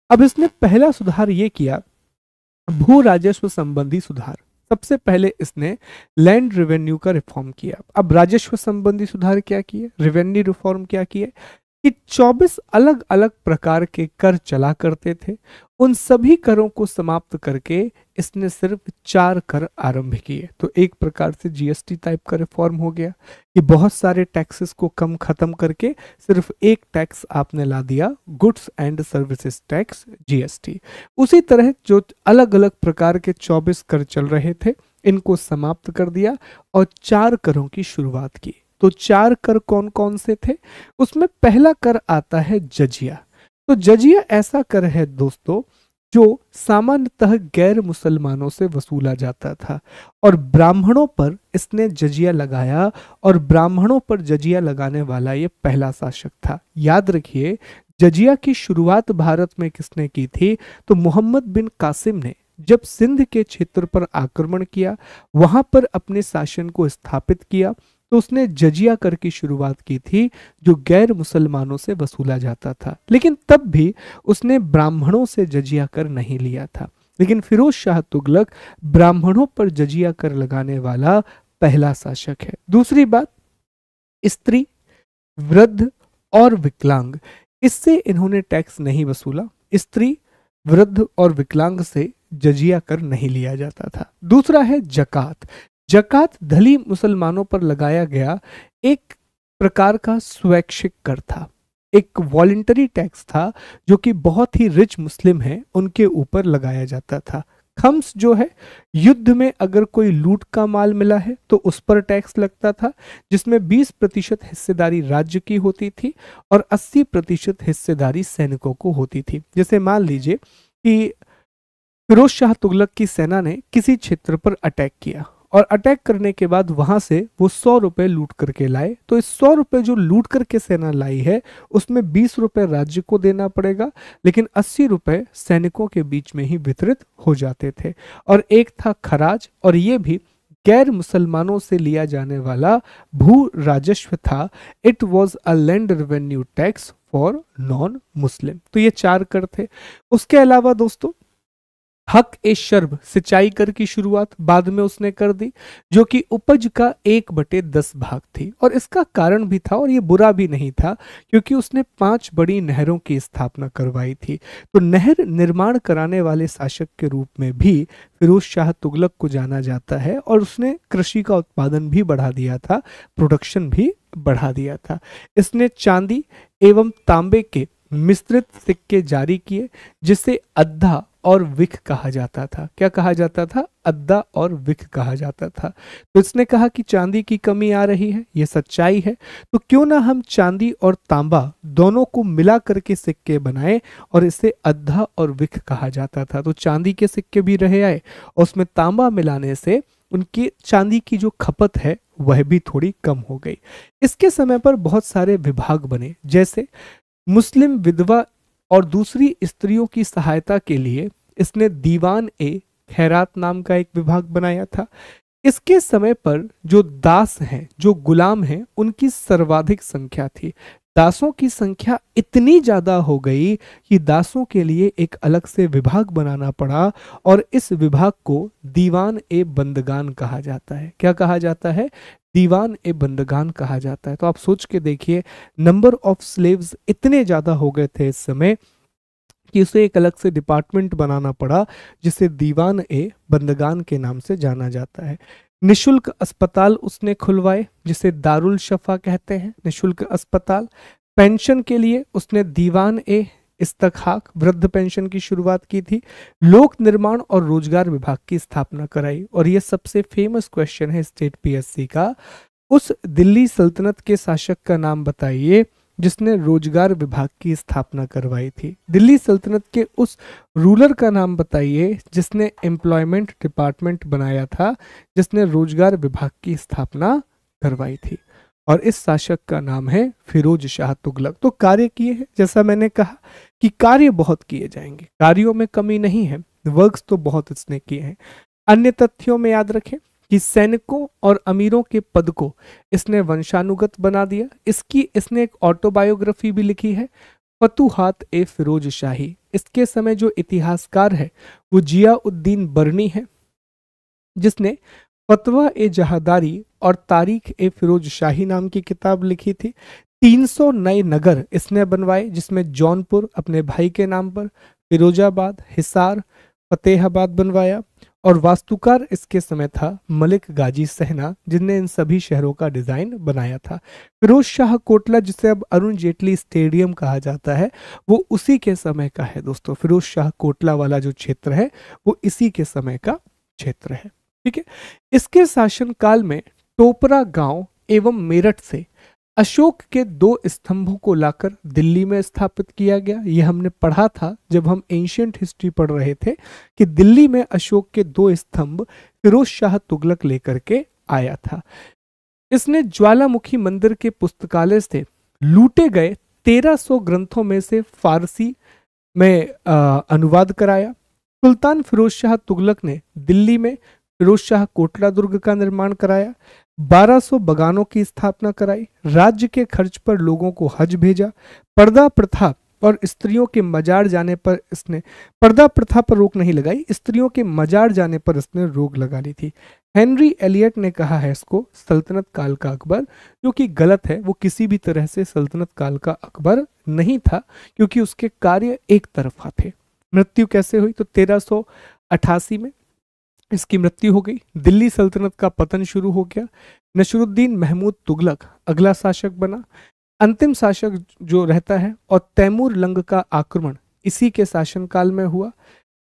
अब इसने पहला सुधार ये किया, भू राजस्व संबंधी सुधार। सबसे पहले इसने लैंड रेवेन्यू का रिफॉर्म किया। अब राजस्व संबंधी सुधार क्या किए, रेवेन्यू रिफॉर्म क्या किए कि 24 अलग अलग प्रकार के कर चला करते थे, उन सभी करों को समाप्त करके इसने सिर्फ 4 कर आरंभ किए। तो एक प्रकार से जीएसटी टाइप का रिफॉर्म हो गया कि बहुत सारे टैक्सेस को कम खत्म करके सिर्फ एक टैक्स आपने ला दिया, goods and services tax, GST. उसी तरह जो अलग अलग प्रकार के 24 कर चल रहे थे, इनको समाप्त कर दिया और 4 करों की शुरुआत की। तो 4 कर कौन कौन से थे? उसमें पहला कर आता है जजिया। तो जजिया ऐसा कर है दोस्तों जो सामान्यतः गैर मुसलमानों से वसूला जाता था, और ब्राह्मणों पर इसने जजिया लगाया, और ब्राह्मणों पर जजिया लगाने वाला ये पहला शासक था। याद रखिए, जजिया की शुरुआत भारत में किसने की थी? तो मोहम्मद बिन कासिम ने जब सिंध के क्षेत्र पर आक्रमण किया, वहां पर अपने शासन को स्थापित किया, तो उसने जजिया कर की शुरुआत की थी जो गैर मुसलमानों से वसूला जाता था। लेकिन तब भी उसने ब्राह्मणों से जजिया कर नहीं लिया था। लेकिन फिरोज शाह तुगलक ब्राह्मणों पर जजिया कर लगाने वाला पहला शासक है। दूसरी बात, स्त्री, वृद्ध और विकलांग, इससे इन्होंने टैक्स नहीं वसूला। स्त्री, वृद्ध और विकलांग से जजिया कर नहीं लिया जाता था। दूसरा है जकात। जकात धनी मुसलमानों पर लगाया गया एक प्रकार का स्वैच्छिक कर था, एक वॉलंटरी टैक्स था जो कि बहुत ही रिच मुस्लिम हैं उनके ऊपर लगाया जाता था। खम्स जो है, युद्ध में अगर कोई लूट का माल मिला है तो उस पर टैक्स लगता था, जिसमें 20% हिस्सेदारी राज्य की होती थी और 80% हिस्सेदारी सैनिकों को होती थी। जैसे मान लीजिए कि फिरोज शाह तुगलक की सेना ने किसी क्षेत्र पर अटैक किया और अटैक करने के बाद वहां से वो 100 रुपए लूट करके लाए, तो इस 100 रुपए जो लूट करके सेना लाई है उसमें 20 रुपए राज्य को देना पड़ेगा, लेकिन 80 रुपए सैनिकों के बीच में ही वितरित हो जाते थे। और एक था खराज, और ये भी गैर मुसलमानों से लिया जाने वाला भू राजस्व था। It was a land revenue tax for non Muslim. तो ये 4 कर थे। उसके अलावा दोस्तों हक ए शर्ब, सिंचाई कर की शुरुआत बाद में उसने कर दी, जो कि उपज का 1/10 भाग थी। और इसका कारण भी था, और ये बुरा भी नहीं था, क्योंकि उसने 5 बड़ी नहरों की स्थापना करवाई थी। तो नहर निर्माण कराने वाले शासक के रूप में भी फिरोज शाह तुगलक को जाना जाता है, और उसने कृषि का उत्पादन भी बढ़ा दिया था, प्रोडक्शन भी बढ़ा दिया था। इसने चांदी एवं तांबे के मिश्रित सिक्के जारी किए जिसे अद्धा और विख कहा जाता था। क्या कहा जाता था? अद्दा और विख कहा जाता था। तो इसने कहा कि चांदी की कमी आ रही है, ये सच्चाई है, तो क्यों ना हम चांदी और तांबा दोनों को मिला करके सिक्के बनाएं, और इसे अद्दा और विख कहा जाता था। तो चांदी के सिक्के भी रहे आए और उसमें तांबा मिलाने से उनकी चांदी की जो खपत है वह भी थोड़ी कम हो गई। इसके समय पर बहुत सारे विभाग बने, जैसे मुस्लिम विधवा और दूसरी स्त्रियों की सहायता के लिए इसने दीवान ए खैरात नाम का एक विभाग बनाया था। इसके समय पर जो दास हैं, जो गुलाम हैं, उनकी सर्वाधिक संख्या थी। दासों की संख्या इतनी ज्यादा हो गई कि दासों के लिए एक अलग से विभाग बनाना पड़ा, और इस विभाग को दीवान ए बंदगान कहा जाता है। क्या कहा जाता है? दीवान ए बंदगान कहा जाता है। तो आप सोच के देखिए, नंबर ऑफ स्लेव्स इतने ज्यादा हो गए थे इस समय कि उसे एक अलग से डिपार्टमेंट बनाना पड़ा, जिसे दीवान ए बंदगान के नाम से जाना जाता है। निशुल्क अस्पताल उसने खुलवाए, जिसे दारुल शफा कहते हैं, निशुल्क अस्पताल। पेंशन के लिए उसने दीवान ए इस्तखाक वृद्ध पेंशन की शुरुआत की थी। लोक निर्माण और रोजगार विभाग की स्थापना कराई। और यह सबसे फेमस क्वेश्चन है स्टेट पीएससी का, उस दिल्ली सल्तनत के शासक का नाम बताइए जिसने रोजगार विभाग की स्थापना करवाई थी। दिल्ली सल्तनत के उस रूलर का नाम बताइए जिसने एम्प्लॉयमेंट डिपार्टमेंट बनाया था, जिसने रोजगार विभाग की स्थापना करवाई थी। और इस शासक का नाम है फिरोज शाह तुगलक। तो कार्य किए हैं, जैसा मैंने कहा कि कार्य बहुत किए जाएंगे, कार्यों में कमी नहीं है, वर्क्स तो बहुत इसने किए हैं। अन्य तथ्यों में याद रखें कि सैनिकों और अमीरों के पद को इसने वंशानुगत बना दिया। इसने एक ऑटोबायोग्राफी भी लिखी है, फतूहात ए फिरोज शाही। इसके समय जो इतिहासकार है वो जियाउद्दीन बर्नी है, जिसने फतवा ए जहादारी और तारीख ए फिरोज शाही नाम की किताब लिखी थी। 300 नए नगर इसने बनवाए, जिसमें जौनपुर अपने भाई के नाम पर, फिरोजाबाद, हिसार, फतेहाबाद बनवाया। और वास्तुकार इसके समय था मलिक गाजी सहना, जिनने इन सभी शहरों का डिजाइन बनाया था। फिरोज शाह कोटला, जिसे अब अरुण जेटली स्टेडियम कहा जाता है, वो उसी के समय का है दोस्तों। फिरोज शाह कोटला वाला जो क्षेत्र है वो इसी के समय का क्षेत्र है। ठीक है। इसके शासनकाल में टोपरा गांव एवं मेरठ से अशोक के 2 स्तंभों को लाकर दिल्ली में स्थापित किया गया। यह हमने पढ़ा था जब हम एंशियंट हिस्ट्री पढ़ रहे थे कि दिल्ली में अशोक के 2 स्तंभ फिरोज शाह तुगलक लेकर के आया था। इसने ज्वालामुखी मंदिर के पुस्तकालय से लूटे गए 1300 ग्रंथों में से फारसी में अनुवाद कराया। सुल्तान फिरोज शाह तुगलक ने दिल्ली में फिरोज शाह कोटला दुर्ग का निर्माण कराया। 1200 बगानों की स्थापना कराई। राज्य के खर्च पर लोगों को हज भेजा। पर्दा प्रथा और स्त्रियों के मजार जाने पर इसने पर्दा प्रथा पर रोक नहीं लगाई, स्त्रियों के मजार जाने पर इसने रोक लगा ली थी। हेनरी एलियट ने कहा है इसको सल्तनत काल का अकबर, जो कि गलत है। वो किसी भी तरह से सल्तनत काल का अकबर नहीं था, क्योंकि उसके कार्य एक तरफा थे। मृत्यु कैसे हुई? तो 1388 में इसकी मृत्यु हो गई। दिल्ली सल्तनत का पतन शुरू हो गया। नसरुद्दीन महमूद तुगलक अगला शासक बना, अंतिम शासक जो रहता है, और तैमूर लंग का आक्रमण इसी के शासनकाल में हुआ।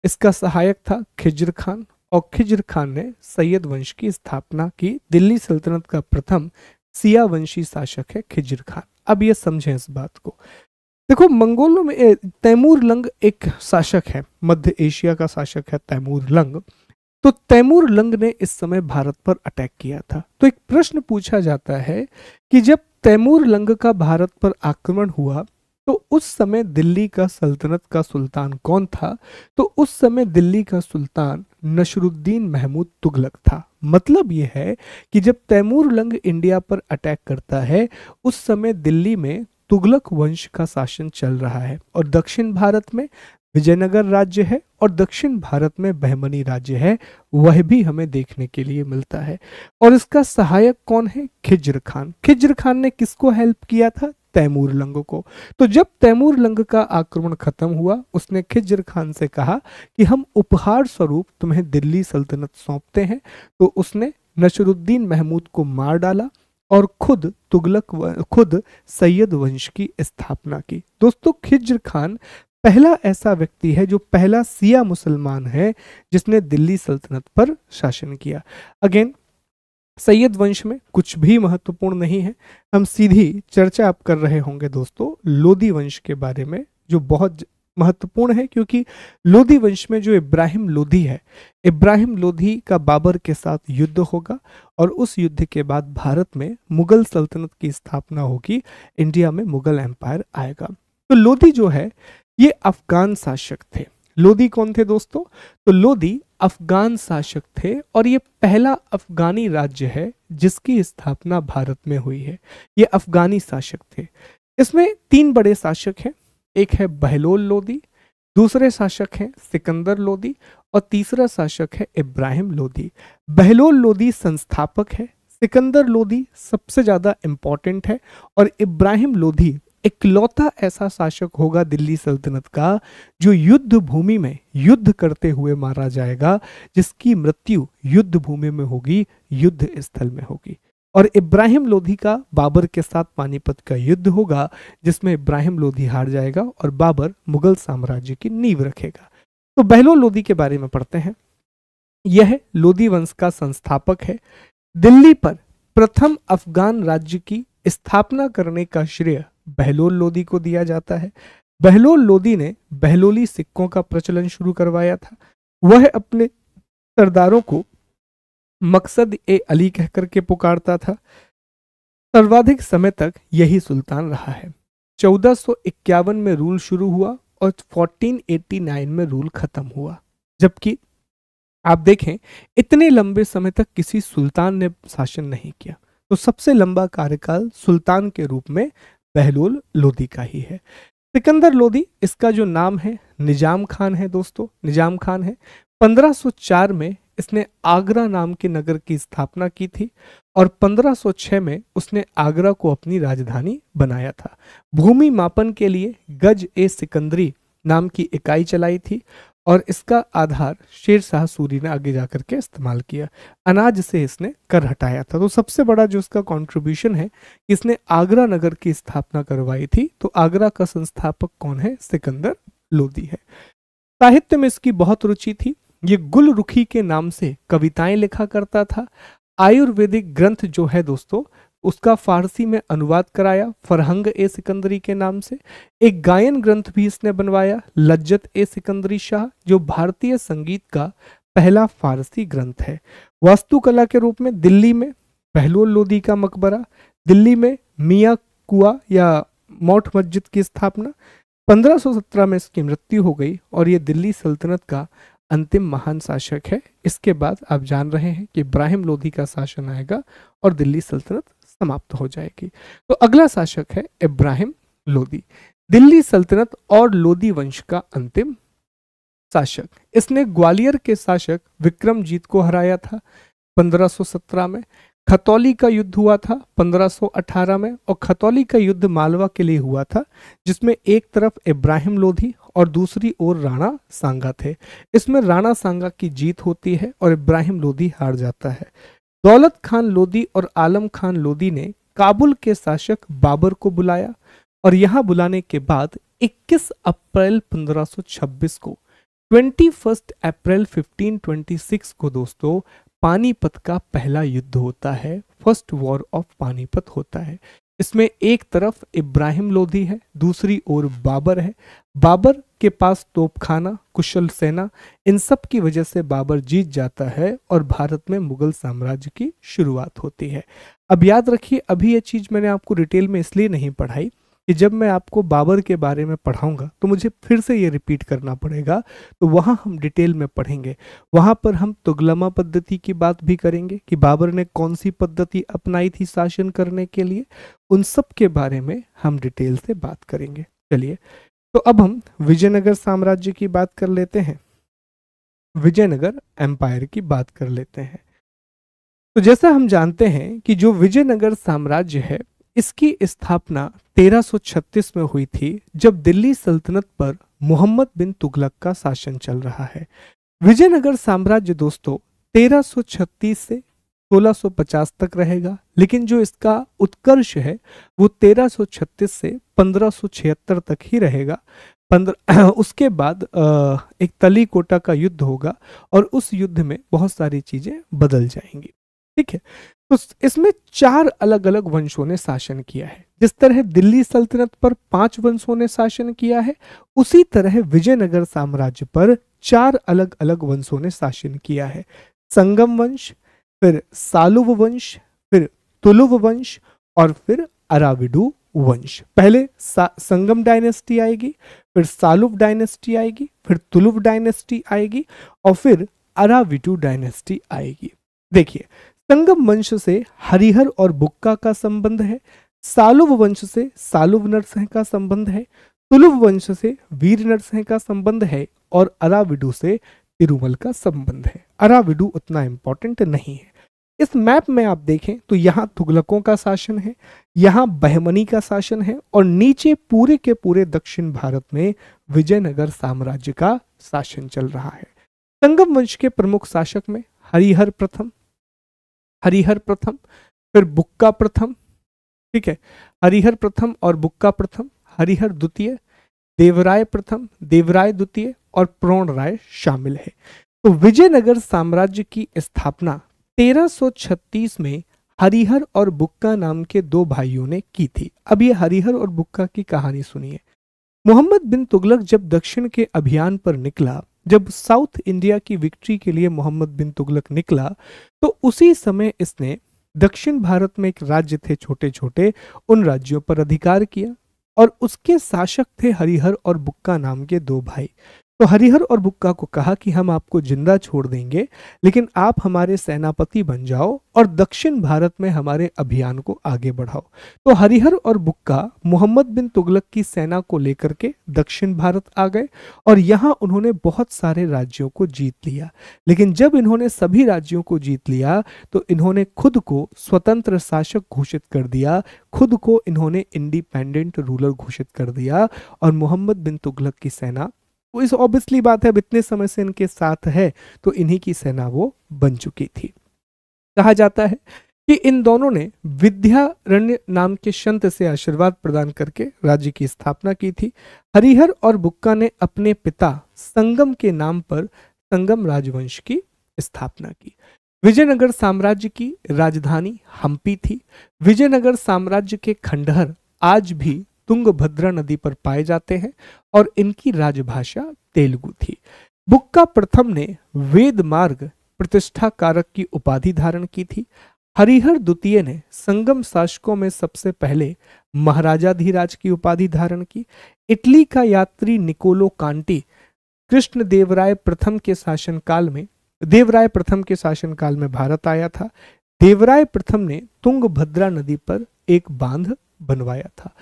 इसका सहायक था खिज्र खान, और खिज्र खान ने सैयद वंश की स्थापना की। दिल्ली सल्तनत का प्रथम सिया वंशी शासक है खिज्र खान। अब ये समझें इस बात को। देखो, मंगोलों में तैमूर लंग एक शासक है, मध्य एशिया का शासक है तैमूर लंग। तो तैमूर लंग ने इस समय भारत पर अटैक किया था। तो एक प्रश्न पूछा जाता है कि जब तैमूर लंग का भारत पर आक्रमण हुआ तो उस समय दिल्ली का सल्तनत का सुल्तान कौन था? तो उस समय दिल्ली का सुल्तान नसरुद्दीन महमूद तुगलक था। मतलब यह है कि जब तैमूर लंग इंडिया पर अटैक करता है उस समय दिल्ली में तुगलक वंश का शासन चल रहा है, और दक्षिण भारत में विजयनगर राज्य है और दक्षिण भारत में बहमनी राज्य है, वह भी हमें देखने के लिए मिलता है। और इसका सहायक कौन है? खिज्र खान। खिज्र खान ने किसको हेल्प किया था? तैमूर लंग को। तो जब तैमूर लंग का आक्रमण खत्म हुआ, उसने खिज्र खान से कहा कि हम उपहार स्वरूप तुम्हें दिल्ली सल्तनत सौंपते हैं। तो उसने नसरुद्दीन महमूद को मार डाला। और खुद सैयद वंश की स्थापना की। दोस्तों, खिज्र खान पहला ऐसा व्यक्ति है जो पहला सिया मुसलमान है जिसने दिल्ली सल्तनत पर शासन किया। अगेन, सैयद वंश में कुछ भी महत्वपूर्ण नहीं है, हम सीधी चर्चा आप कर रहे होंगे दोस्तों लोदी वंश के बारे में, जो बहुत महत्वपूर्ण है क्योंकि लोदी वंश में जो इब्राहिम लोदी है, इब्राहिम लोदी का बाबर के साथ युद्ध होगा और उस युद्ध के बाद भारत में मुगल सल्तनत की स्थापना होगी, इंडिया में मुगल एम्पायर आएगा। तो लोदी जो है ये अफगान शासक थे। लोदी कौन थे दोस्तों? तो लोदी अफगान शासक थे और ये पहला अफगानी राज्य है जिसकी स्थापना भारत में हुई है। ये अफगानी शासक थे। इसमें तीन बड़े शासक हैं, एक है बहलोल लोदी, दूसरे शासक हैं सिकंदर लोदी और तीसरा शासक है इब्राहिम लोदी। बहलोल लोदी संस्थापक है, सिकंदर लोदी सबसे ज्यादा इंपॉर्टेंट है और इब्राहिम लोदी इकलौता ऐसा शासक होगा दिल्ली सल्तनत का जो युद्ध भूमि में युद्ध करते हुए मारा जाएगा, जिसकी मृत्यु युद्ध भूमि में होगी, युद्ध स्थल में होगी। और इब्राहिम लोदी का बाबर के साथ पानीपत का युद्ध होगा जिसमें इब्राहिम लोदी हार जाएगा और बाबर मुगल साम्राज्य की नींव रखेगा। तो बहलोल लोदी के बारे में पढ़ते हैं। यह लोदी वंश का संस्थापक है। दिल्ली पर प्रथम अफगान राज्य की स्थापना करने का श्रेय बहलोल लोदी को दिया जाता है। बहलोल लोदी ने बहलोली सिक्कों का प्रचलन शुरू करवाया था। वह अपने सरदारों को मकसद ए अली कहकर के पुकारता था। सर्वाधिक समय तक यही सुल्तान रहा है। 1451 में रूल शुरू हुआ और 1489 में रूल खत्म हुआ। जबकि आप देखें इतने लंबे समय तक किसी सुल्तान ने शासन नहीं किया, तो सबसे लंबा कार्यकाल सुल्तान के रूप में बहलोल लोदी का ही है। सिकंदर लोदी, इसका जो नाम है निजाम खान है दोस्तों, निजाम खान है। 1504 में इसने आगरा नाम के नगर की स्थापना की थी और 1506 में उसने आगरा को अपनी राजधानी बनाया था। भूमि मापन के लिए गज ए सिकंदरी नाम की इकाई चलाई थी और इसका आधार शेर शाह सूरी ने आगे जाकर के इस्तेमाल किया। अनाज से इसने कर हटाया था। तो सबसे बड़ा जो इसका कंट्रीब्यूशन है, इसने आगरा नगर की स्थापना करवाई थी। तो आगरा का संस्थापक कौन है? सिकंदर लोदी है। साहित्य में इसकी बहुत रुचि थी। ये गुल रुखी के नाम से कविताएं लिखा करता था। आयुर्वेदिक ग्रंथ जो है दोस्तों उसका फारसी में अनुवाद कराया फरहंग ए सिकंदरी के नाम से। एक गायन ग्रंथ भी इसने बनवाया लज्जत ए सिकंदरी शाह, जो भारतीय संगीत का पहला फारसी ग्रंथ है। वास्तुकला के रूप में दिल्ली में बहलोल लोदी का मकबरा, दिल्ली में मियां कुआ या मौठ मस्जिद की स्थापना। 1517 में इसकी मृत्यु हो गई और ये दिल्ली सल्तनत का अंतिम महान शासक है। इसके बाद आप जान रहे हैं कि इब्राहिम लोदी का शासन आएगा और दिल्ली सल्तनत समाप्त हो जाएगी। तो अगला शासक है इब्राहिम लोदी, दिल्ली सल्तनत और लोदी वंश का अंतिम शासक। इसने ग्वालियर के शासक विक्रमजीत को हराया था 1517 में। खतौली का युद्ध हुआ था 1518 में और खतौली का युद्ध मालवा के लिए हुआ था, जिसमें एक तरफ इब्राहिम लोधी और दूसरी ओर राणा सांगा थे। इसमें राणा सांगा की जीत होती है और इब्राहिम लोधी हार जाता है। दौलत खान लोदी और आलम खान लोदी ने काबुल के शासक बाबर को बुलाया और यहां बुलाने के बाद 21 अप्रैल 1526 को 21 अप्रैल 1526 को दोस्तों पानीपत का पहला युद्ध होता है। फर्स्ट वॉर ऑफ पानीपत होता है। इसमें एक तरफ इब्राहिम लोधी है, दूसरी ओर बाबर है। बाबर के पास तोपखाना, कुशल सेना, इन सब की वजह से बाबर जीत जाता है और भारत में मुगल साम्राज्य की शुरुआत होती है। अब याद रखिए, अभी ये चीज मैंने आपको डिटेल में इसलिए नहीं पढ़ाई कि जब मैं आपको बाबर के बारे में पढ़ाऊंगा तो मुझे फिर से ये रिपीट करना पड़ेगा, तो वहां हम डिटेल में पढ़ेंगे। वहां पर हम तुगलमा पद्धति की बात भी करेंगे कि बाबर ने कौन सी पद्धति अपनाई थी शासन करने के लिए, उन सब के बारे में हम डिटेल से बात करेंगे। चलिए, तो अब हम विजयनगर साम्राज्य की बात कर लेते हैं, विजयनगर एम्पायर की बात कर लेते हैं। तो जैसा हम जानते हैं कि जो विजयनगर साम्राज्य है इसकी स्थापना 1336 में हुई थी, जब दिल्ली सल्तनत पर मोहम्मद बिन तुगलक का शासन चल रहा है। विजयनगर साम्राज्य दोस्तों 1336 से 1650 तक रहेगा, लेकिन जो इसका उत्कर्ष है वो 1336 से 1576 तक ही रहेगा। 15 उसके बाद एक तलीकोटा का युद्ध होगा और उस युद्ध में बहुत सारी चीजें बदल जाएंगी। ठीक है, तो इसमें 4 अलग अलग वंशों ने शासन किया है। जिस तरह दिल्ली सल्तनत पर 5 वंशों ने शासन किया है, उसी तरह विजयनगर साम्राज्य पर 4 अलग अलग वंशों ने शासन किया है। संगम वंश, फिर सालुव वंश, फिर तुलुव वंश और फिर अराविडु वंश। पहले संगम डायनेस्टी आएगी, फिर सालुव डायनेस्टी आएगी, फिर तुलुव डायनेस्टी आएगी और फिर अराविडु डायनेस्टी आएगी। देखिए, संगम वंश से हरिहर और बुक्का का संबंध है, सालुव वंश से सालुव नरसिंह का संबंध है, तुलुव वंश से वीर नरसिंह का संबंध है और अराविडु से तिरुमल का संबंध है। अराविडु उतना इंपॉर्टेंट नहीं है। इस मैप में आप देखें तो यहाँ तुगलकों का शासन है, यहाँ बहमनी का शासन है और नीचे पूरे के पूरे दक्षिण भारत में विजयनगर साम्राज्य का शासन चल रहा है। संगम वंश के प्रमुख शासक में हरिहर प्रथम, फिर बुक्का प्रथम, ठीक है, हरिहर प्रथम और बुक्का प्रथम, हरिहर द्वितीय, देवराय प्रथम, देवराय द्वितीय और प्रोण राय शामिल है। तो विजयनगर साम्राज्य की स्थापना 1336 में हरिहर और बुक्का नाम के 2 भाइयों ने की थी। अब ये हरिहर और बुक्का की कहानी सुनिए। मोहम्मद बिन तुगलक जब दक्षिण के अभियान पर निकला, जब साउथ इंडिया की विक्ट्री के लिए मोहम्मद बिन तुगलक निकला, तो उसी समय इसने दक्षिण भारत में एक राज्य थे छोटे छोटे, उन राज्यों पर अधिकार किया और उसके शासक थे हरिहर और बुक्का नाम के 2 भाई। तो हरिहर और बुक्का को कहा कि हम आपको जिंदा छोड़ देंगे, लेकिन आप हमारे सेनापति बन जाओ और दक्षिण भारत में हमारे अभियान को आगे बढ़ाओ। तो हरिहर और बुक्का मोहम्मद बिन तुगलक की सेना को लेकर के दक्षिण भारत आ गए और यहाँ उन्होंने बहुत सारे राज्यों को जीत लिया। लेकिन जब इन्होंने सभी राज्यों को जीत लिया तो इन्होंने खुद को स्वतंत्र शासक घोषित कर दिया, खुद को इन्होंने इंडिपेंडेंट रूलर घोषित कर दिया और मोहम्मद बिन तुगलक की सेना, वो इस ऑब्वियसली बात है, अब इतने समय से इनके साथ है तो इन्हीं की सेना वो बन चुकी थी। कहा जाता है कि इन दोनों ने विद्यारण्य नाम के संत से आशीर्वाद प्रदान करके राज्य की स्थापना की थी। हरिहर और बुक्का ने अपने पिता संगम के नाम पर संगम राजवंश की स्थापना की। विजयनगर साम्राज्य की राजधानी हम्पी थी। विजयनगर साम्राज्य के खंडहर आज भी तुंगभद्रा नदी पर पाए जाते हैं और इनकी राजभाषा तेलुगु थी। बुक्का प्रथम ने वेद मार्ग प्रतिष्ठा कारक की उपाधि धारण की थी। हरिहर द्वितीय ने संगम शासकों में सबसे पहले महाराजाधिराज की उपाधि धारण की। इटली का यात्री निकोलो कांटी देवराय प्रथम के शासनकाल में भारत आया था। देवराय प्रथम ने तुंगभद्रा नदी पर एक बांध बनवाया था।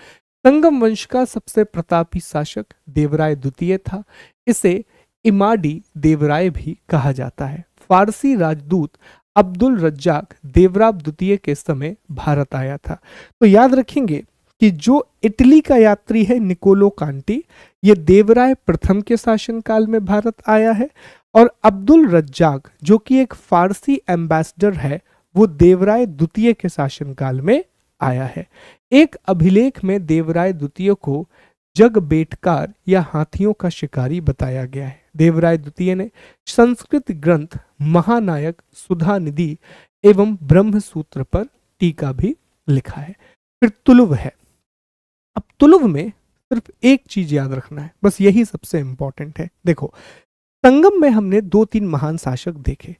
संगम वंश का सबसे प्रतापी शासक देवराय द्वितीय था। इसे इमाडी देवराय भी कहा जाता है। फारसी राजदूत अब्दुल रज्जाक देवराय द्वितीय के समय भारत आया था। तो याद रखेंगे कि जो इटली का यात्री है निकोलो कांटी, ये देवराय प्रथम के शासनकाल में भारत आया है और अब्दुल रज्जाक जो कि एक फारसी एम्बेसडर है, वो देवराय द्वितीय के शासनकाल में आया है। एक अभिलेख में देवराय द्वितीय को जग बेटकार या हाथियों का शिकारी बताया गया है। देवराय द्वितीय ने संस्कृत ग्रंथ महानायक सुधा निधि एवं ब्रह्म सूत्र पर टीका भी लिखा है। फिर तुलुव है। अब तुलुव में सिर्फ एक चीज याद रखना है, बस यही सबसे इंपॉर्टेंट है। देखो, संगम में हमने 2-3 महान शासक देखे।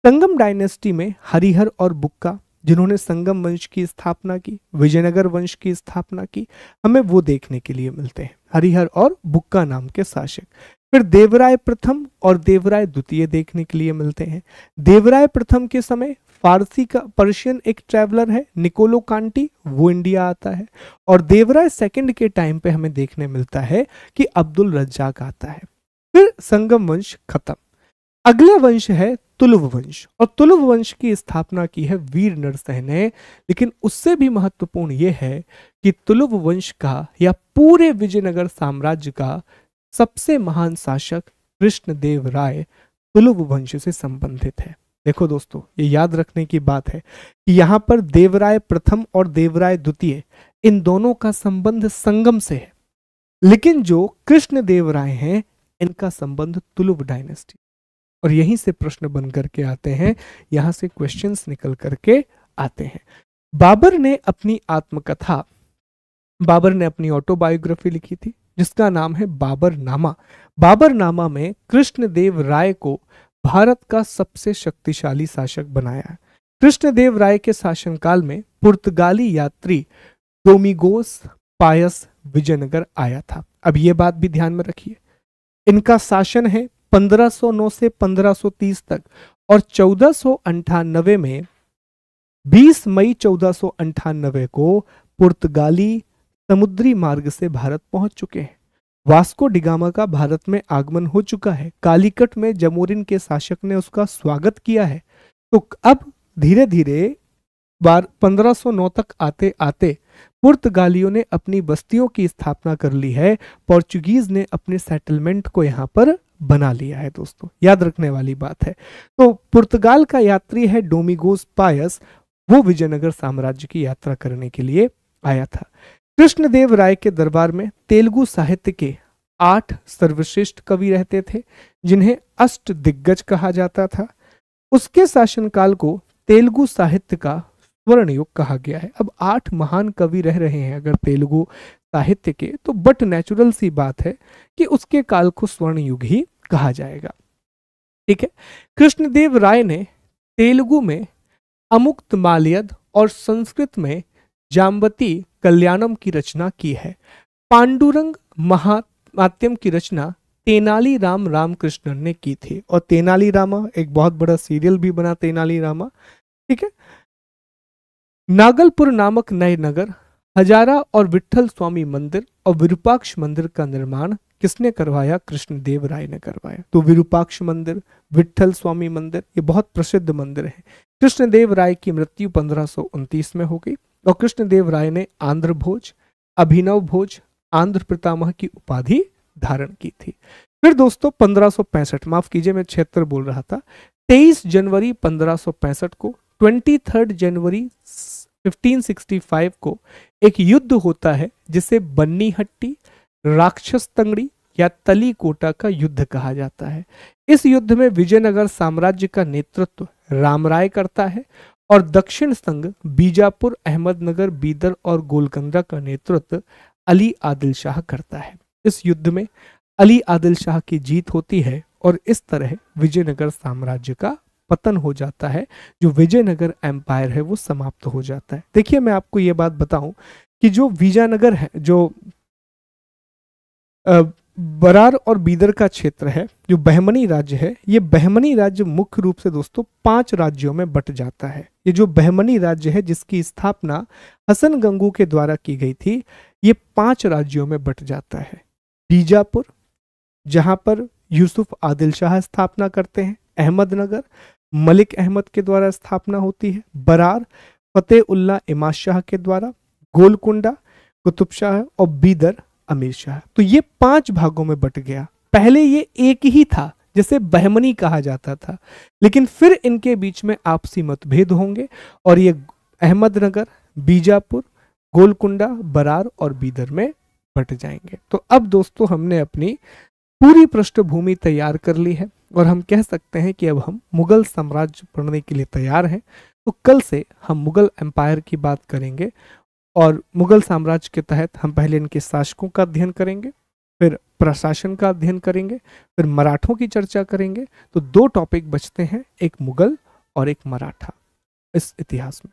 संगम डायनेस्टी में हरिहर और बुक्का जिन्होंने संगम वंश की स्थापना की, विजयनगर वंश की स्थापना की, हमें वो देखने के लिए मिलते हैं, हरिहर और बुक्का नाम के शासक। फिर देवराय प्रथम और देवराय द्वितीय देखने के लिए मिलते हैं। देवराय प्रथम के समय फारसी का पर्शियन एक ट्रैवलर है निकोलो कांटी, वो इंडिया आता है और देवराय सेकंड के टाइम पे हमें देखने मिलता है कि अब्दुल रज्जाक आता है। फिर संगम वंश खत्म। अगला वंश है तुलुव वंश और तुलुव वंश की स्थापना की है वीर नरसिंह ने। लेकिन उससे भी महत्वपूर्ण यह है कि तुलुव वंश का या पूरे विजयनगर साम्राज्य का सबसे महान शासक कृष्णदेव राय तुलुव वंश से संबंधित है। देखो दोस्तों, ये याद रखने की बात है कि यहाँ पर देवराय प्रथम और देवराय द्वितीय इन दोनों का संबंध संगम से है, लेकिन जो कृष्ण देव राय हैं इनका संबंध तुलुव डायनेस्टी, और यहीं से प्रश्न बन करके आते हैं, यहां से क्वेश्चंस निकल करके आते हैं। बाबर ने अपनी आत्मकथा, बाबर ने अपनी ऑटोबायोग्राफी लिखी थी जिसका नाम है बाबरनामा। बाबरनामा में कृष्णदेव राय को भारत का सबसे शक्तिशाली शासक बनाया है। कृष्णदेव राय के शासनकाल में पुर्तगाली यात्री डोमिगोस पायस विजयनगर आया था। अब ये बात भी ध्यान में रखिए, इनका शासन है 1509 से 1530 तक, और 1498 में 20 मई 1498 को पुर्तगाली समुद्री मार्ग से भारत पहुंच चुके हैं। वास्को डिगामा का भारत में आगमन हो चुका है। कालीकट में जमोरिन के शासक ने उसका स्वागत किया है। तो अब धीरे धीरे 1509 तक आते आते पुर्तगालियों ने अपनी बस्तियों की स्थापना कर ली है, पोर्चुगीज ने अपने सेटलमेंट को यहाँ पर बना लिया है। दोस्तों याद रखने वाली बात है। तो पुर्तगाल का यात्री है डोमिगोस पायस, वो विजयनगर साम्राज्य की यात्रा करने के लिए आया था। कृष्णदेव राय के दरबार में तेलुगु साहित्य के 8 सर्वश्रेष्ठ कवि रहते थे जिन्हें अष्ट दिग्गज कहा जाता था। उसके शासनकाल को तेलुगु साहित्य का स्वर्ण युग कहा गया है। अब 8 महान कवि रह रहे हैं अगर तेलुगु साहित्य के, तो बट नेचुरल सी बात है कि उसके काल को स्वर्ण युग ही कहा जाएगा। ठीक है। कृष्णदेव राय ने तेलुगु में अमुक्त माल्यद और संस्कृत में जाम्बती कल्याणम की रचना की है। पांडुरंग महात्म्यम की रचना तेनाली राम रामकृष्णन ने की थी, और तेनाली रामा एक बहुत बड़ा सीरियल भी बना, तेनाली रामा। ठीक है। नागलपुर नामक नए नगर, हजारा और विट्ठल स्वामी मंदिर और विरूपाक्ष मंदिर का निर्माण किसने करवाया? कृष्णदेव राय ने करवाया। तो विरूपाक्ष मंदिर, विट्ठल स्वामी मंदिर, ये बहुत प्रसिद्ध मंदिर है। कृष्णदेव राय की मृत्यु 1529 में हो गई, और कृष्णदेव राय ने आंध्र भोज, अभिनव भोज, आंध्र पितामह की उपाधि धारण की थी। फिर दोस्तों 1565, माफ कीजिए मैं 76 बोल रहा था, 23 जनवरी 1565 को, 23 जनवरी 1565 को एक युद्ध होता है जिसे बन्नी हट्टी, राक्षस तंगड़ी या तली कोटा का युद्ध कहा जाता है। इस युद्ध में विजयनगर साम्राज्य का नेतृत्व रामराय करता है, और दक्षिण संघ बीजापुर, अहमदनगर, बीदर और गोलकंदा का नेतृत्व अली आदिल शाह करता है। इस युद्ध में अली आदिल शाह की जीत होती है, और इस तरह विजयनगर साम्राज्य का पतन हो जाता है। जो विजयनगर एम्पायर है वो समाप्त हो जाता है। देखिए मैं आपको ये बात बताऊं कि जो विजयनगर है, जो बरार और बीदर का क्षेत्र है, जो बहमनी राज्य है, ये बहमनी राज्य मुख्य रूप से दोस्तों 5 राज्यों में बट जाता है। ये जो बहमनी राज्य है जिसकी स्थापना हसन गंगू के द्वारा की गई थी, ये 5 राज्यों में बट जाता है। बीजापुर, जहां पर यूसुफ आदिल शाह स्थापना करते हैं, अहमदनगर मलिक अहमद के द्वारा स्थापना होती है, बरार फतेह उल्लाह इमाद शाह के द्वारा, गोलकुंडा कुतुब शाह और बीदर अमीर शाह। तो ये 5 भागों में बट गया। पहले ये एक ही था जिसे बहमनी कहा जाता था, लेकिन फिर इनके बीच में आपसी मतभेद होंगे और ये अहमदनगर, बीजापुर, गोलकुंडा, बरार और बीदर में बट जाएंगे। तो अब दोस्तों हमने अपनी पूरी पृष्ठभूमि तैयार कर ली है और हम कह सकते हैं कि अब हम मुगल साम्राज्य पढ़ने के लिए तैयार हैं। तो कल से हम मुगल एम्पायर की बात करेंगे और मुगल साम्राज्य के तहत हम पहले इनके शासकों का अध्ययन करेंगे, फिर प्रशासन का अध्ययन करेंगे, फिर मराठों की चर्चा करेंगे। तो 2 टॉपिक बचते हैं, एक मुगल और एक मराठा इस इतिहास में।